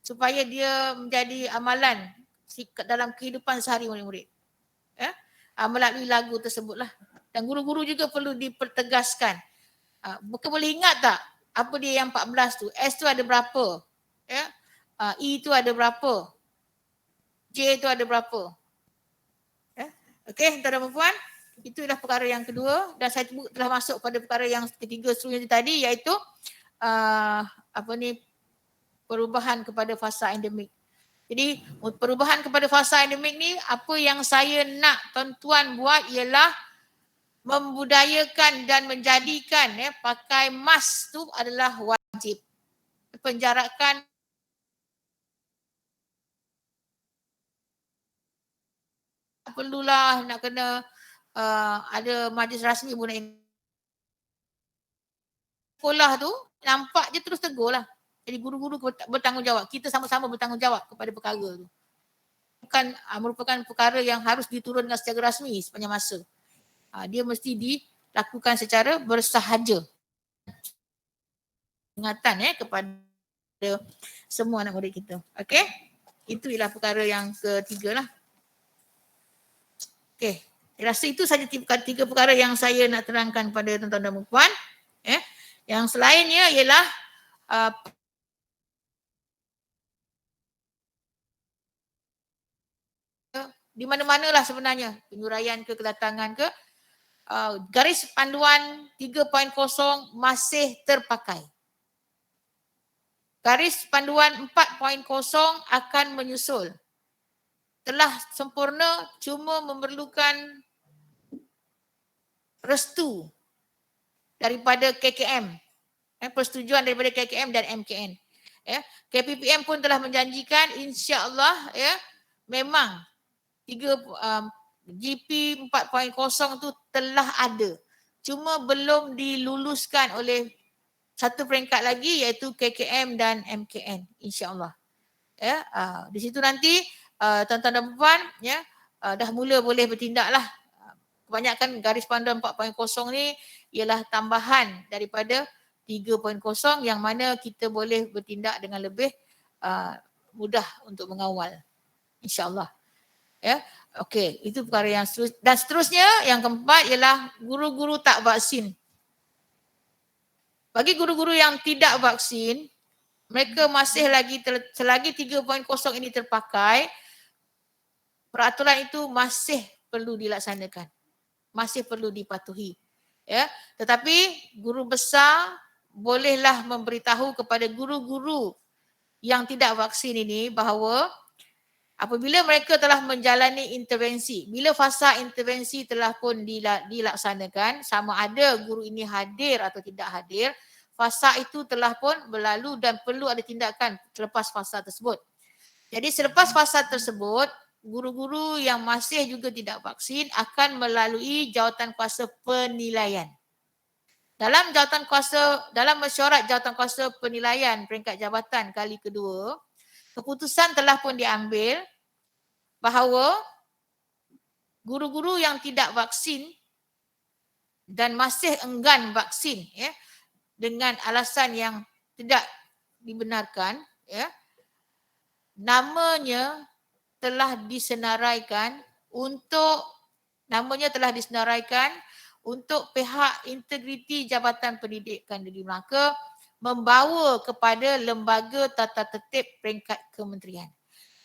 supaya dia menjadi amalan dalam kehidupan sehari murid-murid. Melalui lagu tersebutlah. Dan guru-guru juga perlu dipertegaskan. Bukan boleh ingat tak apa dia yang 14 tu? S tu ada berapa? E tu ada berapa? J tu ada berapa? Okey, tuan dan puan, itulah perkara yang kedua dan saya telah masuk pada perkara yang ketiga seterusnya tadi iaitu perubahan kepada fasa endemik. Jadi perubahan kepada fasa endemik ni apa yang saya nak tuan-tuan buat ialah membudayakan dan menjadikan pakai mask tu adalah wajib. Penjarakan perlulah nak kena ada majlis rasmi pun nak sekolah tu nampak je terus tegur lah. Jadi guru-guru bertanggungjawab. Kita sama-sama bertanggungjawab kepada perkara tu. Bukan merupakan perkara yang harus diturunkan secara rasmi sepanjang masa. Dia mesti dilakukan secara bersahaja. Ingatan kepada semua anak murid kita. Okey? Itu ialah perkara yang ketiga lah. Okey. Saya rasa itu saja 3 perkara yang saya nak terangkan pada tuan-tuan dan puan. Yang selainnya ialah di mana-manalah sebenarnya penyuraian ke kedatangan ke garis panduan 3.0 masih terpakai. Garis panduan 4.0 akan menyusul. Telah sempurna cuma memerlukan restu daripada KKM. Persetujuan daripada KKM dan MKN. KPPM pun telah menjanjikan insya-Allah memang GP 4.0 tu telah ada. Cuma belum diluluskan oleh satu peringkat lagi iaitu KKM dan MKN insya-Allah. Di situ nanti tuan-tuan dan puan dah mula boleh bertindak lah. Kebanyakan garis panduan 4.0 ni ialah tambahan daripada 3.0 yang mana kita boleh bertindak dengan lebih mudah untuk mengawal. InsyaAllah. Okey, itu perkara yang dan seterusnya yang keempat ialah guru-guru tak vaksin. Bagi guru-guru yang tidak vaksin, mereka masih lagi selagi 3.0 ini terpakai, peraturan itu masih perlu dilaksanakan. Masih perlu dipatuhi. Tetapi guru besar bolehlah memberitahu kepada guru-guru yang tidak vaksin ini bahawa apabila mereka telah menjalani intervensi, bila fasa intervensi telah pun dilaksanakan, sama ada guru ini hadir atau tidak hadir, fasa itu telah pun berlalu dan perlu ada tindakan selepas fasa tersebut. Jadi selepas fasa tersebut, guru-guru yang masih juga tidak vaksin akan melalui jawatankuasa penilaian. Dalam mesyuarat jawatankuasa penilaian peringkat jabatan kali kedua, keputusan telah pun diambil bahawa guru-guru yang tidak vaksin dan masih enggan vaksin dengan alasan yang tidak dibenarkan, namanya telah disenaraikan untuk pihak integriti Jabatan Pendidikan Negeri Melaka membawa kepada lembaga tata tertib peringkat kementerian.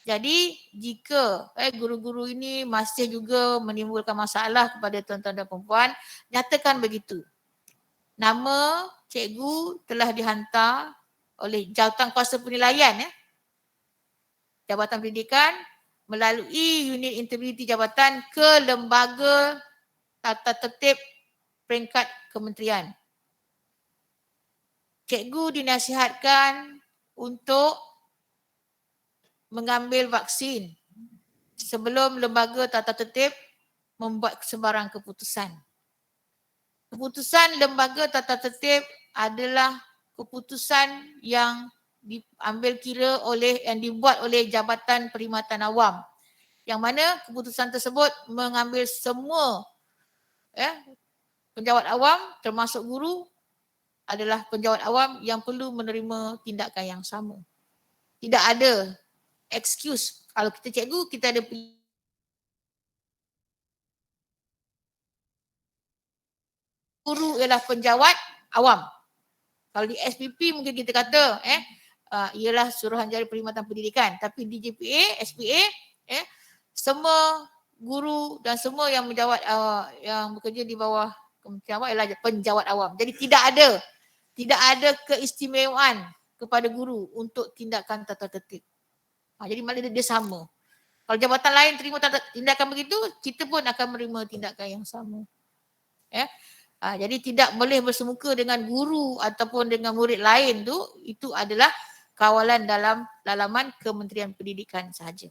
Jadi jika guru-guru ini masih juga menimbulkan masalah kepada tuan-tuan dan puan-puan, nyatakan begitu. Nama cikgu telah dihantar oleh jawatankuasa penilaian Jabatan Pendidikan melalui unit integriti jabatan ke lembaga tata tertib peringkat kementerian. Cikgu dinasihatkan untuk mengambil vaksin sebelum lembaga tata tertib membuat sebarang keputusan. Keputusan lembaga tata tertib adalah keputusan yang diambil kira yang dibuat oleh Jabatan Perkhidmatan Awam. Yang mana keputusan tersebut mengambil semua penjawat awam termasuk guru adalah penjawat awam yang perlu menerima tindakan yang sama. Tidak ada excuse. Kalau kita cikgu, kita ada guru ialah penjawat awam. Kalau di SPP mungkin kita kata ialah Suruhanjaya Perkhidmatan Pendidikan, tapi di JPA, SPA semua guru dan semua yang menjawat yang bekerja di bawah Kementerian Awam ialah penjawat awam. Jadi tidak ada keistimewaan kepada guru untuk tindakan tata tertib. Jadi maknanya dia sama. Kalau jabatan lain terima tindakan begitu, kita pun akan menerima tindakan yang sama. Jadi tidak boleh bersemuka dengan guru ataupun dengan murid lain tu, itu adalah kawalan dalam lalaman Kementerian Pendidikan sahaja.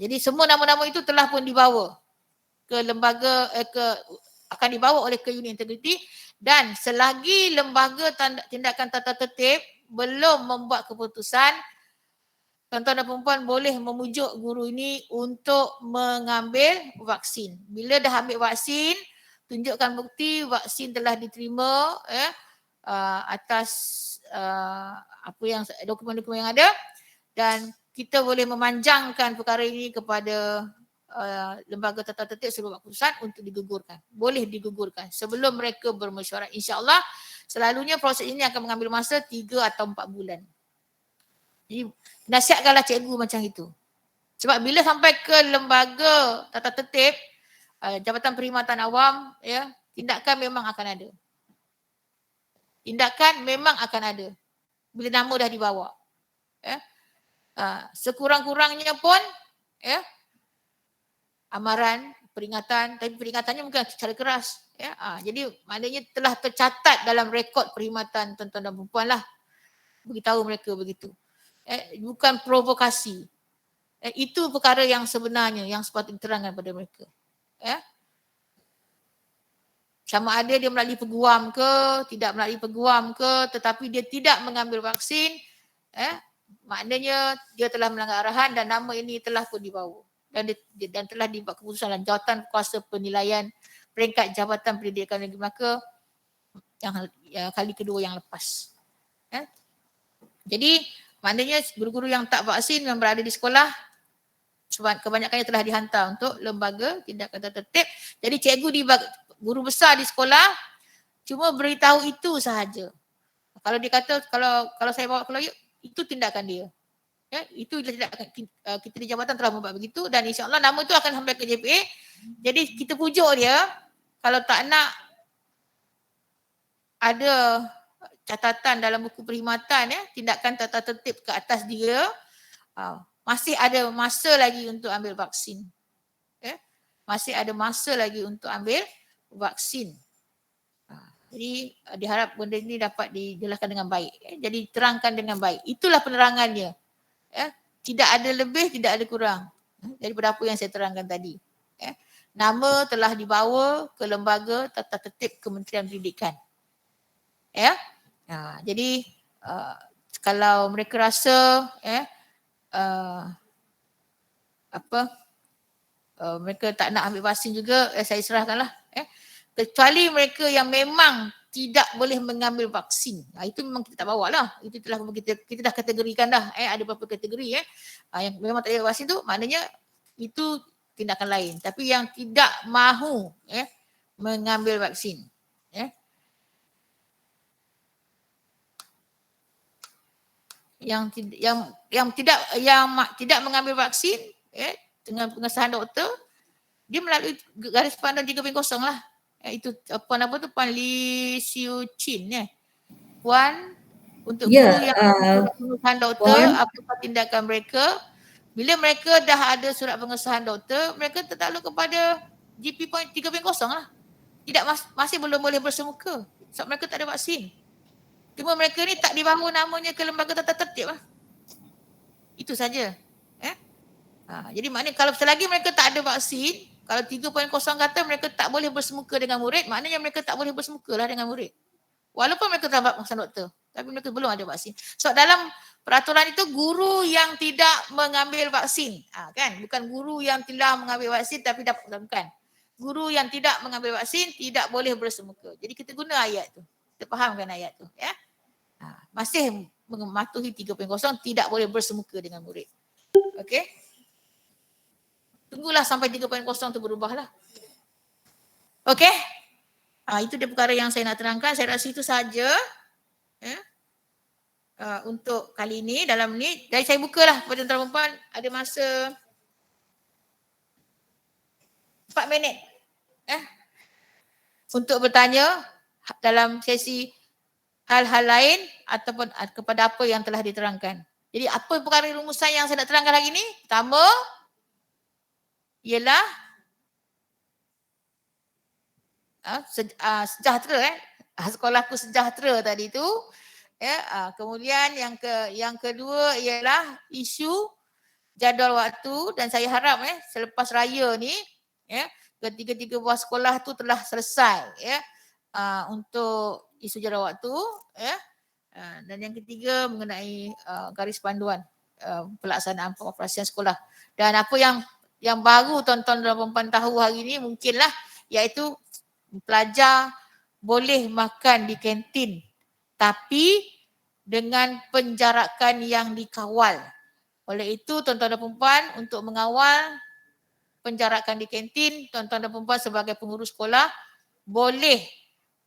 Jadi semua nama-nama itu telah pun dibawa ke lembaga akan dibawa oleh ke unit integriti, dan selagi lembaga tindakan tata tertib belum membuat keputusan, tuan-tuan dan puan-puan boleh memujuk guru ini untuk mengambil vaksin. Bila dah ambil vaksin, tunjukkan bukti vaksin telah diterima atas apa yang dokumen-dokumen yang ada, dan kita boleh memanjangkan perkara ini kepada lembaga tata tertib sebelum keputusan untuk digugurkan. Boleh digugurkan sebelum mereka bermesyuarat. InsyaAllah selalunya proses ini akan mengambil masa 3 atau 4 bulan. Jadi nasihatkanlah cikgu macam itu. Sebab bila sampai ke lembaga tata tertib Jabatan Perkhidmatan Awam, tindakan memang akan ada. Bila nama dah dibawa. Sekurang-kurangnya pun amaran, peringatan, tapi peringatannya mungkin secara keras. Jadi maknanya telah tercatat dalam rekod perkhidmatan tuan-tuan dan puan lah. Beritahu mereka begitu. Bukan provokasi. Itu perkara yang sebenarnya yang sepatutnya diterangkan pada mereka. Sama ada dia melalui peguam ke, tidak melalui peguam ke, tetapi dia tidak mengambil vaksin, maknanya dia telah melanggar arahan dan nama ini telah pun dibawa. Dan telah dibuat keputusan dalam Jawatankuasa Penilaian Peringkat Jabatan Pendidikan Negeri Melaka yang kali kedua yang lepas. Jadi maknanya guru-guru yang tak vaksin yang berada di sekolah, sebab kebanyakannya telah dihantar untuk lembaga tindakan tata tertib. Jadi guru besar di sekolah cuma beritahu itu sahaja. Kalau dia kata kalau saya bawa keluar, itu tindakan dia. Itu kita di jabatan telah membuat begitu, dan insya-Allah nama itu akan sampai ke JPA. Jadi kita pujuk dia, kalau tak nak ada catatan dalam buku perkhidmatan tindakan tata tertib ke atas dia, masih ada masa lagi untuk ambil vaksin. Masih ada masa lagi untuk ambil vaksin. Jadi diharap benda ini dapat dijelaskan dengan baik. Jadi terangkan dengan baik. Itulah penerangannya. Tidak ada lebih, tidak ada kurang. daripada apa yang saya terangkan tadi. Nama telah dibawa ke lembaga tata tertib Kementerian Pendidikan. Jadi kalau mereka rasa mereka tak nak ambil vaksin juga, saya serahkanlah. Kecuali mereka yang memang tidak boleh mengambil vaksin. Itu memang kita tak bawa lah. Itu telah kita dah kategorikan dah. Ada beberapa kategori yang memang tak ada vaksin tu, maknanya itu tindakan lain. Tapi yang tidak mahu mengambil vaksin. Yang tidak mengambil vaksin dengan pengesahan doktor, dia melalui garis panduan 3.0 lah. Itu Puan apa tu, Puan Lee Siu Chin Puan, untuk guru yang pengesahan doktor, apakah tindakan mereka? Bila mereka dah ada surat pengesahan doktor, mereka tertakluk kepada GP point 3.0 lah. Masih belum boleh bersemuka sebab mereka tak ada vaksin. Cuma mereka ni tak dibawa namanya ke lembaga tata tertib lah. Itu saja. Jadi maknanya kalau selagi mereka tak ada vaksin, kalau 3.0 kata mereka tak boleh bersemuka dengan murid, maknanya mereka tak boleh bersemuka lah dengan murid. Walaupun mereka telah vaksin doktor, tapi mereka belum ada vaksin. So dalam peraturan itu guru yang tidak mengambil vaksin, kan? Bukan guru yang telah mengambil vaksin tapi dapat, bukan. Guru yang tidak mengambil vaksin tidak boleh bersemuka. Jadi kita guna ayat tu. Kita fahamkan ayat tu, ya. Masih mematuhi 3.0, tidak boleh bersemuka dengan murid. Okey. Tunggulah sampai 3.0 tu berubah lah. Okey. Itu dia perkara yang saya nak terangkan. Saya rasa itu saja untuk kali ini dalam ni. Dan saya bukalah kepada tuan-tuan perempuan, ada masa 4 minit untuk bertanya dalam sesi hal-hal lain ataupun kepada apa yang telah diterangkan. Jadi apa perkara rumusan yang saya nak terangkan hari ini? Pertama ialah sejahtera, sekolahku sejahtera tadi tu. Kemudian yang kedua ialah isu jadual waktu, dan saya harap selepas raya ni ketiga-tiga buah sekolah tu telah selesai untuk isu jadual waktu, dan yang ketiga mengenai garis panduan pelaksanaan pengoperasian sekolah. Dan apa yang baru tuan-tuan dan puan-puan tahu hari ini mungkinlah, iaitu pelajar boleh makan di kantin tapi dengan penjarakan yang dikawal. Oleh itu tuan-tuan dan puan-puan, untuk mengawal penjarakan di kantin, tuan-tuan dan puan-puan sebagai pengurus sekolah boleh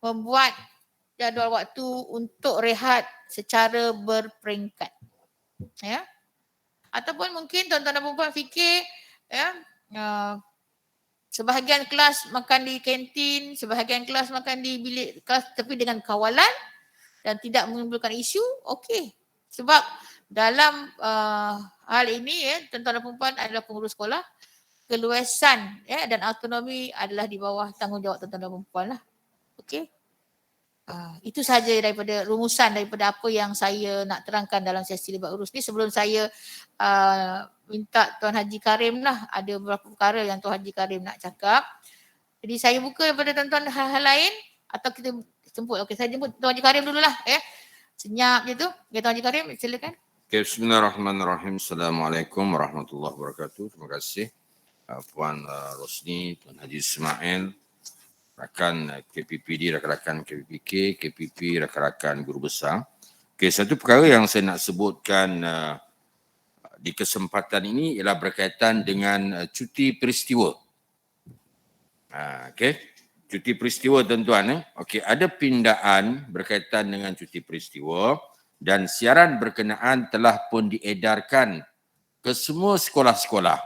membuat jadual waktu untuk rehat secara berperingkat. Ataupun mungkin tuan-tuan dan puan-puan fikir sebahagian kelas makan di kantin, sebahagian kelas makan di bilik kelas tapi dengan kawalan dan tidak menimbulkan isu, okey. Sebab dalam hal ini tuan-tuan dan puan-puan adalah pengurus sekolah, keluasan dan autonomi adalah di bawah tanggungjawab tuan-tuan dan puan-puan lah. Okey. Itu saja daripada rumusan daripada apa yang saya nak terangkan dalam sesi libat urus ni. Sebelum saya minta Tuan Haji Karim lah, ada beberapa perkara yang Tuan Haji Karim nak cakap. Jadi saya buka daripada tuan-tuan hal-hal lain atau kita jemput. Okey, saya jemput Tuan Haji Karim dululah. Senyap je tu. Okay, Tuan Haji Karim, silakan. Okay, bismillahirrahmanirrahim. Assalamualaikum warahmatullahi wabarakatuh. Terima kasih Puan Rosni, Tuan Haji Ismail, rakan KPPD, rakan-rakan KPPK, KPP, rakan-rakan guru besar. Okay, satu perkara yang saya nak sebutkan di kesempatan ini ialah berkaitan dengan cuti peristiwa. Okay, cuti peristiwa tuan-tuan. Okay, ada pindaan berkaitan dengan cuti peristiwa dan siaran berkenaan telah pun diedarkan ke semua sekolah-sekolah.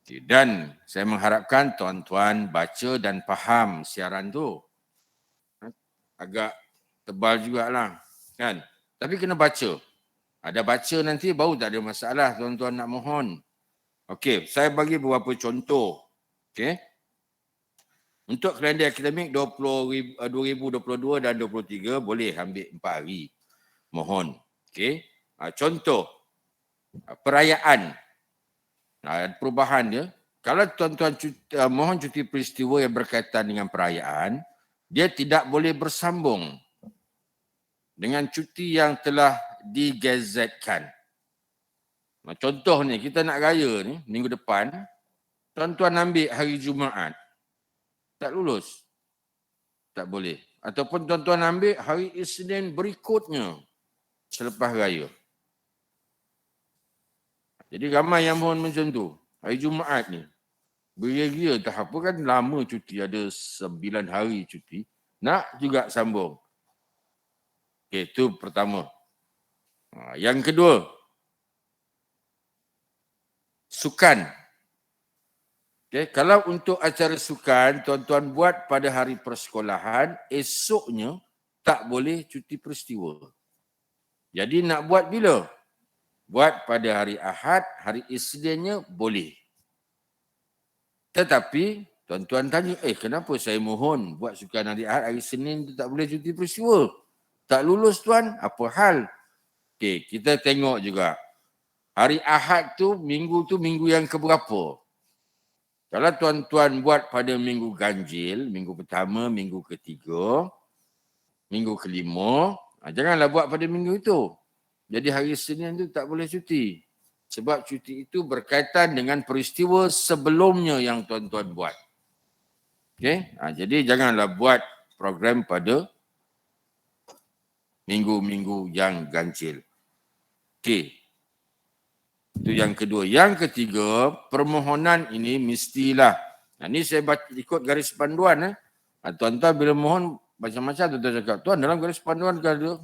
Okay, dan saya mengharapkan tuan-tuan baca dan faham siaran tu. Agak tebal jugalah, kan? Tapi kena baca. Ada baca nanti baru tak ada masalah, tuan-tuan nak mohon. Okey, saya bagi beberapa contoh. Okey. Untuk kalender akademik 2022 dan 2023 boleh ambil 4 hari. Mohon. Okey. Contoh perayaan. Perubahan dia, kalau tuan-tuan mohon cuti peristiwa yang berkaitan dengan perayaan, dia tidak boleh bersambung dengan cuti yang telah digazetkan. Contoh ni, kita nak raya ni, minggu depan, tuan-tuan ambil hari Jumaat, tak lulus. Tak boleh. Ataupun tuan-tuan ambil hari Isnin berikutnya, selepas raya. Jadi ramai yang mohon macam tu. Hari Jumaat ni, beria-ria tak apa kan, lama cuti, ada 9 hari cuti, nak juga sambung. Okey, itu pertama. Yang kedua, sukan. Okay, kalau untuk acara sukan, tuan-tuan buat pada hari persekolahan, esoknya tak boleh cuti peristiwa. Jadi nak buat bila? Buat pada hari Ahad, hari Isninnya boleh. Tetapi, tuan-tuan tanya, kenapa saya mohon buat sukan hari Ahad, hari Isnin tu tak boleh cuti peristiwa? Tak lulus tuan, apa hal? Okey, kita tengok juga. Hari Ahad tu minggu yang keberapa? Kalau tuan-tuan buat pada minggu ganjil, minggu pertama, minggu ketiga, minggu kelima, janganlah buat pada minggu itu. Jadi hari Senin tu tak boleh cuti. Sebab cuti itu berkaitan dengan peristiwa sebelumnya yang tuan-tuan buat. Okey, jadi janganlah buat program pada minggu-minggu yang ganjil. Okey. Itu yang kedua. Yang ketiga, permohonan ini mestilah. Ini saya ikut garis panduan. Tuan-tuan bila mohon macam-macam tuan-tuan cakap. Tuan dalam garis panduan ke ada?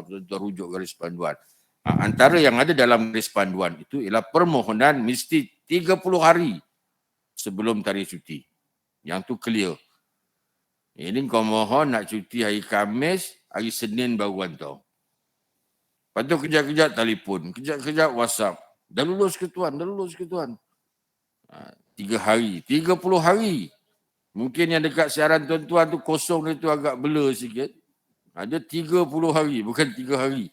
Tuan-tuan rujuk garis panduan. Antara yang ada dalam garis panduan itu ialah permohonan mesti 30 hari sebelum tarikh cuti. Yang tu clear. Ini kau mohon nak cuti hari Khamis, hari Senin baru hantar. Lepas tu kejap-kejap telefon, kejap-kejap WhatsApp. Dah lulus ke tuan? Dah lulus ke tuan? 3 hari, 30 hari. Mungkin yang dekat siaran tuan-tuan tu kosong dia tu agak blur sikit. Ada 30 hari, bukan 3 hari.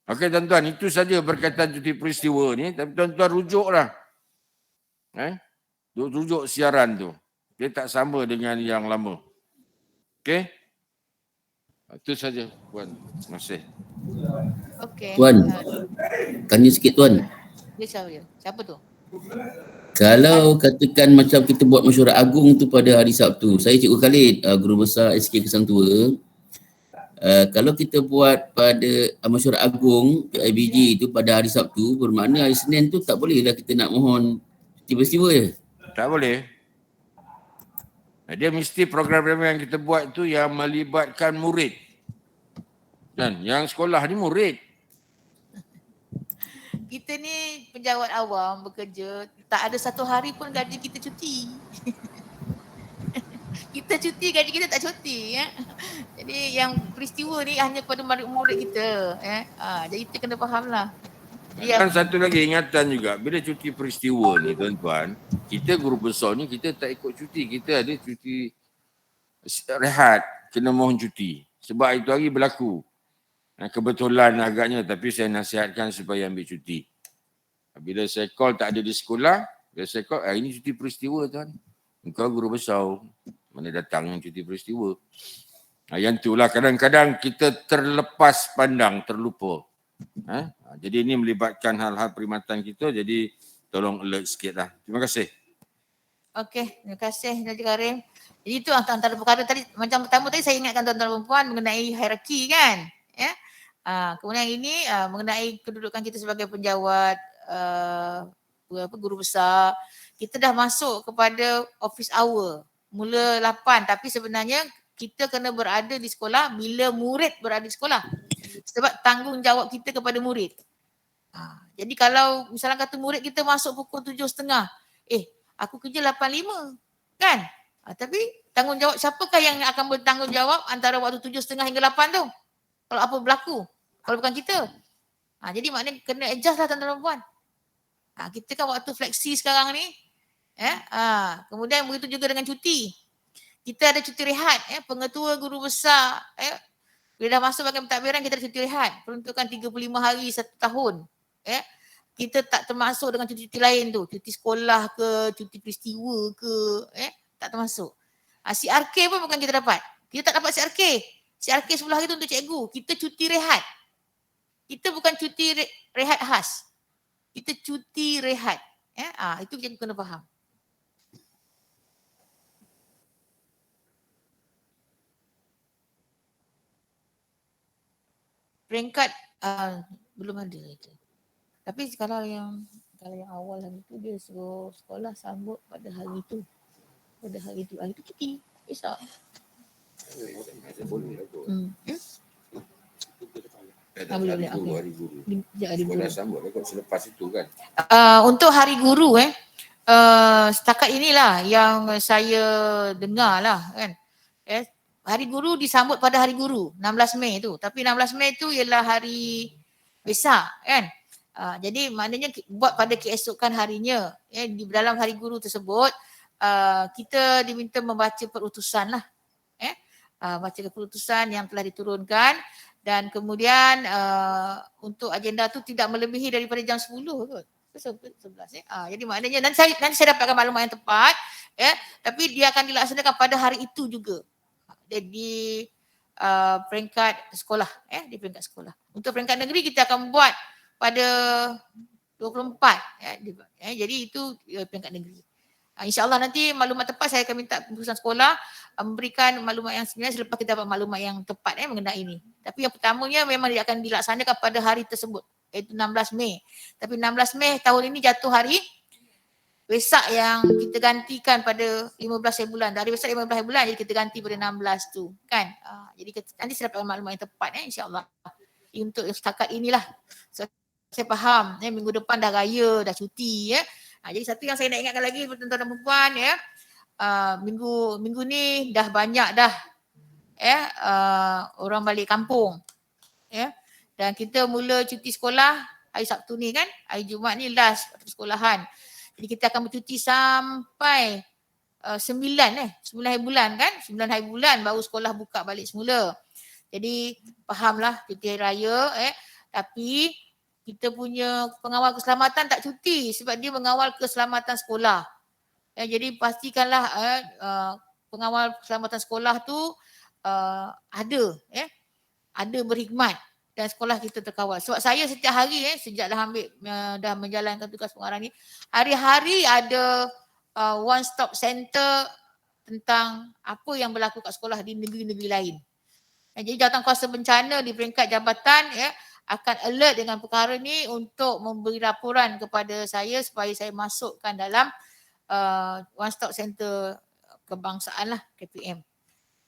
Okey tuan-tuan, itu saja berkaitan cuti peristiwa ni. Tapi tuan-tuan rujuklah. Rujuk siaran tu. Dia tak sama dengan yang lama. Okey? Itu saja, Puan. Terima kasih. Okey. Tuan, tanya sikit Tuan. Dia siapa dia? Siapa tu? Kalau katakan macam kita buat mesyuarat agung tu pada hari Sabtu, saya Cikgu Khalid, guru besar SK Kesang Tua. Kalau kita buat pada mesyuarat agung PIBG tu pada hari Sabtu, bermakna hari Senin tu tak boleh lah kita nak mohon cuti peristiwa je. Tak boleh. Dia mesti program-program yang kita buat tu yang melibatkan murid. Dan yang sekolah ni murid. Kita ni pejabat awam bekerja, tak ada satu hari pun gaji kita cuti. Kita cuti, gaji kita tak cuti. Jadi yang peristiwa ni hanya pada murid kita. Jadi kita kena faham lah. Dan satu lagi ingatan juga, bila cuti peristiwa ni tuan-tuan, kita guru besar ni kita tak ikut cuti. Kita ada cuti rehat, kena mohon cuti. Sebab itu hari berlaku. Kebetulan agaknya, tapi saya nasihatkan supaya ambil cuti. Bila saya call tak ada di sekolah, bila saya call, ini cuti peristiwa tuan. Engkau guru besar, mana datang yang cuti peristiwa. Yang itulah kadang-kadang kita terlepas pandang, terlupa. Jadi ini melibatkan hal-hal perkhidmatan kita, jadi tolong alert sikit lah. Terima kasih. Okey, terima kasih Najib Karim. Jadi itu antara perkara tadi, macam pertama tadi saya ingatkan tuan-tuan perempuan mengenai hierarki kan. Kemudian ini mengenai kedudukan kita sebagai penjawat guru besar. Kita dah masuk kepada office hour. Mula 8 tapi sebenarnya kita kena berada di sekolah bila murid berada di sekolah. Sebab tanggungjawab kita kepada murid. Jadi kalau misalnya kata murid kita masuk pukul 7.30. Aku kerja 8.5 kan? Tapi tanggungjawab siapakah yang akan bertanggungjawab antara waktu 7.30 hingga 8 tu? Kalau apa berlaku? Kalau bukan kita. Jadi maknanya kena adjust lah tuan-tuan dan puan. Kita kan waktu fleksi sekarang ni. Kemudian begitu juga dengan cuti. Kita ada cuti rehat. Pengetua guru besar. Bila dah masuk bagian pentadbiran kita ada cuti rehat. Peruntukan 35 hari 1 tahun. kita tak termasuk dengan cuti lain tu, cuti sekolah ke, cuti peristiwa ke, tak termasuk. CRK pun bukan kita dapat. Kita tak dapat CRK. CRK 10 hari tu untuk cikgu. Kita cuti rehat. Kita bukan cuti rehat khas. Kita cuti rehat. Itu cikgu kena faham. Peringkat belum ada itu. Tapi kalau yang awal hari tu dia suruh sekolah sambut pada hari tu. Pada hari tu cuti. Esok. Hari guru. Sekolah sambut lah selepas itu kan. Untuk hari guru setakat inilah yang saya dengar lah kan. Hari guru disambut pada hari guru 16 Mei tu. Tapi 16 Mei tu ialah hari Wesak kan. Jadi maknanya buat pada keesokan harinya. Di dalam hari guru tersebut kita diminta membaca perutusan lah. Baca perutusan yang telah diturunkan dan kemudian untuk agenda tu tidak melebihi daripada jam 10 kot. 11 jadi maknanya nanti saya dapatkan maklumat yang tepat tapi dia akan dilaksanakan pada hari itu juga. Di peringkat sekolah di peringkat sekolah. Untuk peringkat negeri kita akan buat pada 24 jadi itu peringkat negeri. InsyaAllah nanti maklumat tepat saya akan minta pengurusan sekolah memberikan maklumat yang sebenarnya selepas kita dapat maklumat yang tepat mengenai ini. Tapi yang pertamanya memang dia akan dilaksanakan pada hari tersebut iaitu 16 Mei. Tapi 16 Mei tahun ini jatuh hari Wesak yang kita gantikan pada 15 bulan. Dari Wesak 15 bulan jadi kita ganti pada 16 tu kan. Jadi nanti saya dapat maklumat yang tepat insya-Allah. Untuk setakat inilah. So, saya faham minggu depan dah raya, dah cuti jadi satu yang saya nak ingatkan lagi tuan-tuan dan puan minggu ni dah banyak dah orang balik kampung dan kita mula cuti sekolah hari Sabtu ni kan, hari Jumaat ni last persekolahan. Jadi kita akan bercuti sampai 9 hari bulan kan, 9 hari bulan baru sekolah buka balik semula. Jadi fahamlah cuti hari raya tapi kita punya pengawal keselamatan tak cuti sebab dia mengawal keselamatan sekolah. Jadi pastikanlah pengawal keselamatan sekolah tu ada berkhidmat dan sekolah kita terkawal. Sebab saya setiap hari sejak dah menjalankan tugas pengarah ni, hari-hari ada one stop center tentang apa yang berlaku kat sekolah di negeri-negeri lain. Jadi Jawatankuasa Bencana di peringkat jabatan akan alert dengan perkara ni untuk memberi laporan kepada saya supaya saya masukkan dalam one stop center kebangsaan lah, KPM.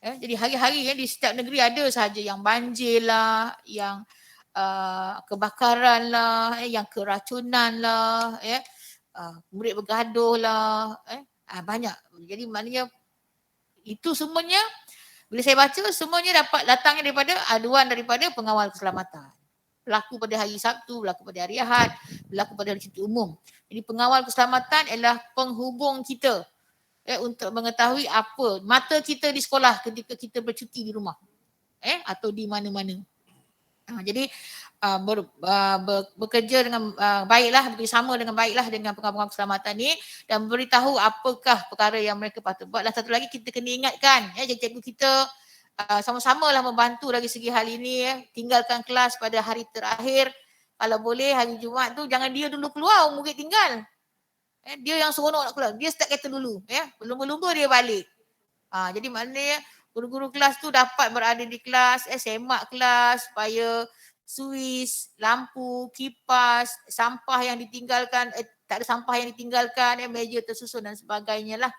Jadi hari-hari di setiap negeri ada sahaja yang banjir lah, yang kebakaran lah, yang keracunan lah, murid bergaduh lah, banyak. Jadi maknanya itu semuanya bila saya baca semuanya dapat datangnya daripada aduan daripada pengawal keselamatan. Berlaku pada hari Sabtu, berlaku pada hari Ahad, berlaku pada hari cuti umum. Jadi pengawal keselamatan adalah penghubung kita untuk mengetahui apa mata kita di sekolah ketika kita bercuti di rumah atau di mana-mana. Jadi bekerja dengan baiklah, bersama dengan baiklah dengan pengawal keselamatan ni dan beritahu apakah perkara yang mereka patut buat. Dan satu lagi kita kena ingatkan cikgu kita sama-samalah membantu dari segi hal ini tinggalkan kelas pada hari terakhir. Kalau boleh hari Jumaat tu jangan dia dulu keluar, murid tinggal. Dia yang seronok nak keluar. Dia start kereta dulu. Lumba-lumba dia balik. Jadi maknanya guru-guru kelas tu dapat berada di kelas, semak kelas supaya suis, lampu, kipas, sampah yang ditinggalkan, tak ada sampah yang ditinggalkan, meja tersusun dan sebagainya lah.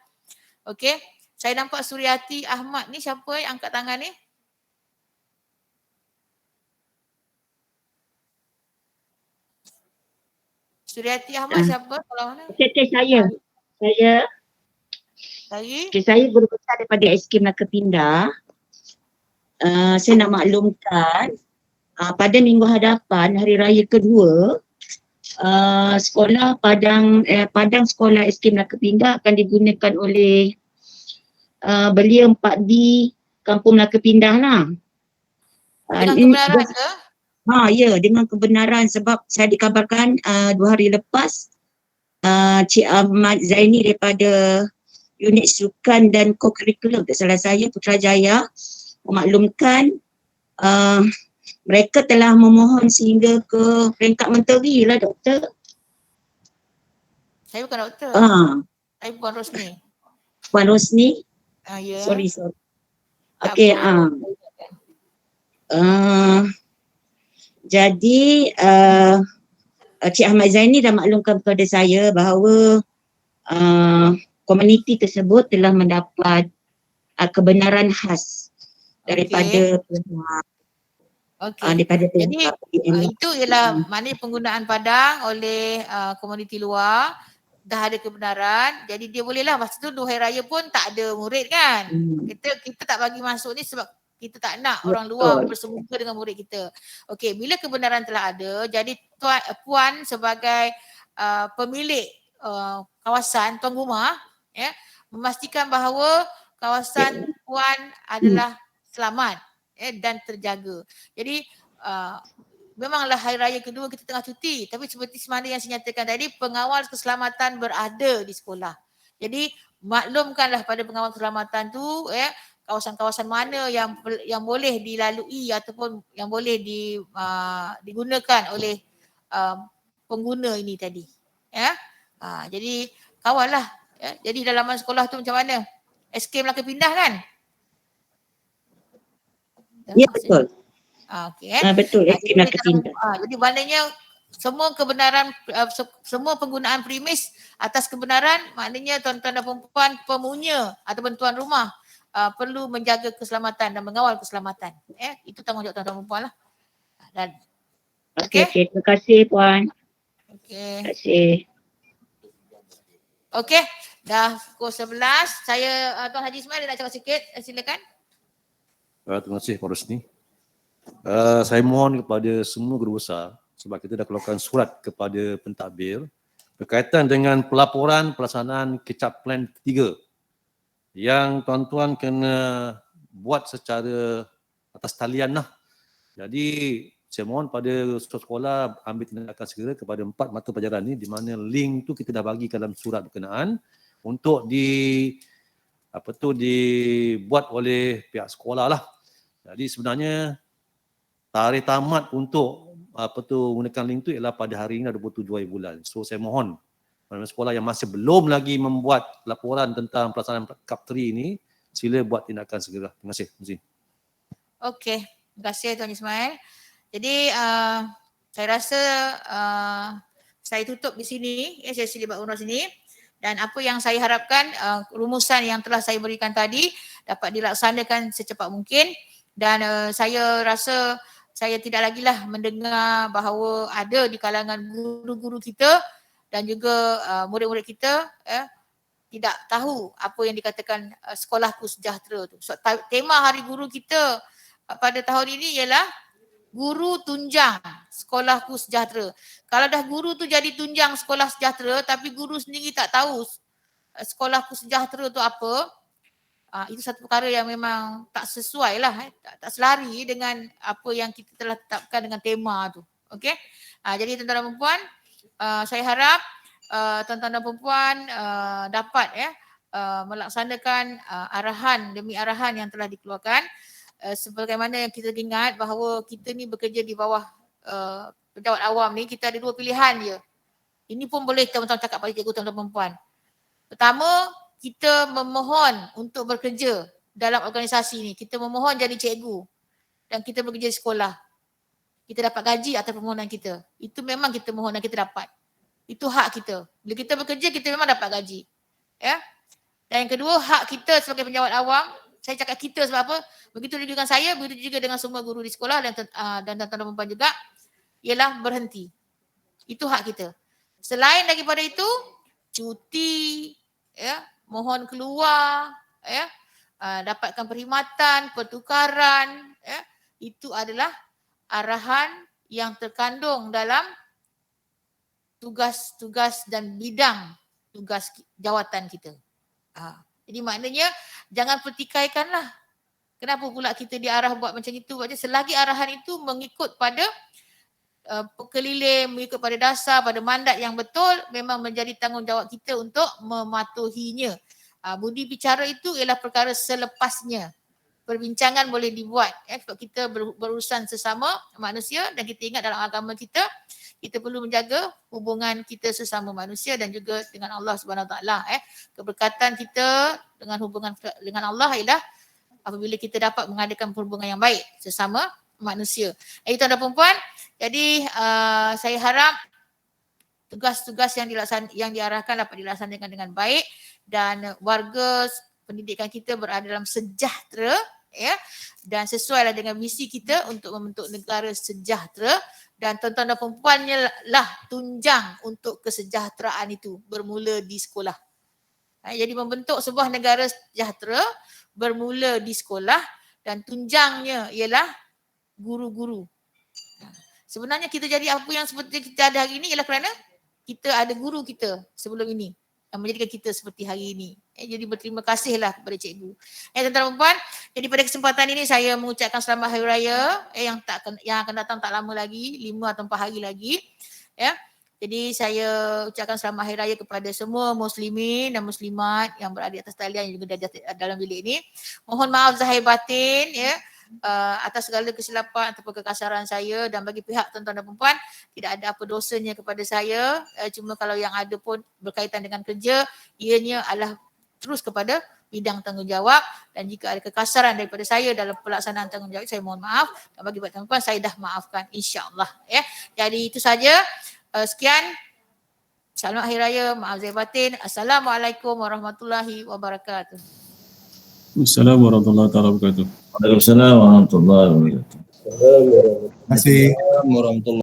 Okey. Saya nampak Suryati Ahmad ni siapa yang angkat tangan ni? Suryati Ahmad siapa? Kalau mana? Saya guru besar daripada SK Melaka Pindah. Saya nak maklumkan pada minggu hadapan hari raya kedua sekolah Padang Sekolah SK Melaka Pindah akan digunakan oleh Belia 4D Kampung Melaka Pindah lah. Dengan kebenaran ke? Ya, dengan kebenaran sebab saya dikabarkan 2 hari lepas Cik Ahmad Zaini daripada unit sukan dan co-curriculum tak salah saya Putrajaya memaklumkan mereka telah memohon sehingga ke peringkat menteri lah doktor. Saya bukan doktor. Saya Puan Rosni. Puan Rosni. Ya. Sorry. Tak Okey. Jadi Cik Ahmad Zaini dah maklumkan kepada saya bahawa komuniti tersebut telah mendapat kebenaran khas daripada daripada Jadi itu ialah maknanya penggunaan padang oleh komuniti luar dah ada kebenaran. Jadi dia bolehlah masa tu 2 hari raya pun tak ada murid kan. Kita tak bagi masuk ni sebab kita tak nak orang luar bersemuka dengan murid kita. Okey, bila kebenaran telah ada, jadi puan sebagai pemilik kawasan, tuan rumah, ya, memastikan bahawa kawasan puan adalah selamat dan terjaga. Jadi memanglah hari raya kedua kita tengah cuti, tapi seperti semana yang saya nyatakan tadi, pengawal keselamatan berada di sekolah. Jadi maklumkanlah pada pengawal keselamatan tu kawasan-kawasan mana yang boleh dilalui ataupun yang boleh digunakan oleh pengguna ini tadi. Ya. Jadi kawallah. Ya. Jadi dalaman sekolah tu macam mana? SK Melaka pindah kan? Ya betul. Okey. Betul, SK Melaka pindah. Jadi maknanya semua kebenaran, semua penggunaan premis atas kebenaran, maknanya tuan-tuan dan puan pemunya ataupun tuan rumah perlu menjaga keselamatan dan mengawal keselamatan. Itu tanggungjawab tuan-tuan dan puan lah. Okey, terima kasih puan. Okey. Terima kasih. Okey, dah pukul 11. Saya Tuan Haji Ismail nak cakap sikit. Silakan. Terima kasih Puan Rosni. Saya mohon kepada semua guru besar sebab kita dah keluarkan surat kepada pentadbir berkaitan dengan pelaporan pelaksanaan kecap plan 3 yang tuan-tuan kena buat secara atas talian lah. Jadi saya mohon pada sekolah ambil tindakan segera kepada 4 mata pelajaran ni di mana link tu kita dah bagi dalam surat berkenaan untuk dibuat oleh pihak sekolah lah. Jadi sebenarnya tarikh tamat untuk menggunakan link tu ialah pada hari ini 27 hari bulan. So saya mohon pada sekolah yang masih belum lagi membuat laporan tentang pelaksanaan Kap 3 ini, sila buat tindakan segera. Terima kasih. Okey, terima kasih Tuan Ismail. Jadi saya rasa saya tutup di sini, sesi libat umrah sini, dan apa yang saya harapkan rumusan yang telah saya berikan tadi dapat dilaksanakan secepat mungkin, dan saya rasa saya tidak lagi lah mendengar bahawa ada di kalangan guru-guru kita dan juga murid-murid kita tidak tahu apa yang dikatakan sekolahku sejahtera tu. So, tema Hari Guru kita pada tahun ini ialah Guru Tunjang Sekolahku Sejahtera. Kalau dah guru tu jadi tunjang sekolah sejahtera tapi guru sendiri tak tahu sekolahku sejahtera tu apa, itu satu perkara yang memang tak sesuai lah, tak selari dengan apa yang kita telah tetapkan dengan tema tu. Okey. Jadi tuan-tuan dan puan, saya harap tuan-tuan dan puan dapat melaksanakan arahan demi arahan yang telah dikeluarkan. Sebagaimana yang kita ingat bahawa kita ni bekerja di bawah pejabat awam ni, kita ada 2 pilihan je. Ini pun boleh tuan-tuan cakap pada cikgu tuan-tuan dan puan. Pertama, kita memohon untuk bekerja dalam organisasi ni. Kita memohon jadi cikgu dan kita bekerja di sekolah. Kita dapat gaji atas permohonan kita. Itu memang kita mohon dan kita dapat. Itu hak kita. Bila kita bekerja, kita memang dapat gaji. Ya. Dan yang kedua, hak kita sebagai penjawat awam, saya cakap kita sebab apa? Begitu juga dengan saya, begitu juga dengan semua guru di sekolah dan tuan-tuan dan puan juga, ialah berhenti. Itu hak kita. Selain daripada itu, cuti, mohon keluar, dapatkan perkhidmatan, pertukaran, itu adalah arahan yang terkandung dalam tugas-tugas dan bidang tugas jawatan kita. Jadi maknanya jangan pertikaikanlah Kenapa pula kita diarah buat macam itu? Selagi arahan itu mengikut pada pekeliling, mengikut pada dasar, pada mandat yang betul, memang menjadi tanggungjawab kita untuk mematuhinya. Budi bicara itu ialah perkara selepasnya. Perbincangan boleh dibuat sebab kita berurusan sesama manusia, dan kita ingat dalam agama kita perlu menjaga hubungan kita sesama manusia dan juga dengan Allah Subhanahu Wa Taala. Keberkatan kita dengan hubungan dengan Allah ialah apabila kita dapat mengadakan hubungan yang baik sesama manusia. Tuan dan perempuan, jadi saya harap tugas-tugas yang diarahkan dapat dilaksanakan dengan baik dan warga pendidikan kita berada dalam sejahtera, dan sesuailah dengan misi kita untuk membentuk negara sejahtera, dan tuan-tuan dan perempuannya lah tunjang untuk kesejahteraan itu bermula di sekolah. Jadi membentuk sebuah negara sejahtera bermula di sekolah, dan tunjangnya ialah guru-guru. Sebenarnya kita jadi apa yang seperti kita ada hari ini ialah kerana kita ada guru kita sebelum ini yang menjadikan kita seperti hari ini. Jadi berterima kasihlah kepada cikgu. Tuan-tuan dan puan, jadi pada kesempatan ini saya mengucapkan selamat Hari Raya yang akan datang tak lama lagi, 5 atau 4 hari lagi. Jadi saya ucapkan selamat Hari Raya kepada semua muslimin dan muslimat yang berada di atas talian yang juga dalam bilik ini. Mohon maaf zahir batin atas segala kesilapan ataupun kekasaran saya, dan bagi pihak tuan-tuan dan perempuan tidak ada apa dosanya kepada saya, cuma kalau yang ada pun berkaitan dengan kerja, ianya adalah terus kepada bidang tanggungjawab, dan jika ada kekasaran daripada saya dalam pelaksanaan tanggungjawab saya mohon maaf, dan bagi tuan-tuan dan perempuan saya dah maafkan insya-Allah. Jadi itu saja, sekian. Selamat Hari Raya, maaf zahir batin. Assalamualaikum warahmatullahi wabarakatuh. Assalamualaikum warahmatullahi wabarakatuh. Waalaikumsalam warahmatullahi wabarakatuh. Terima kasih. Warahmatullahi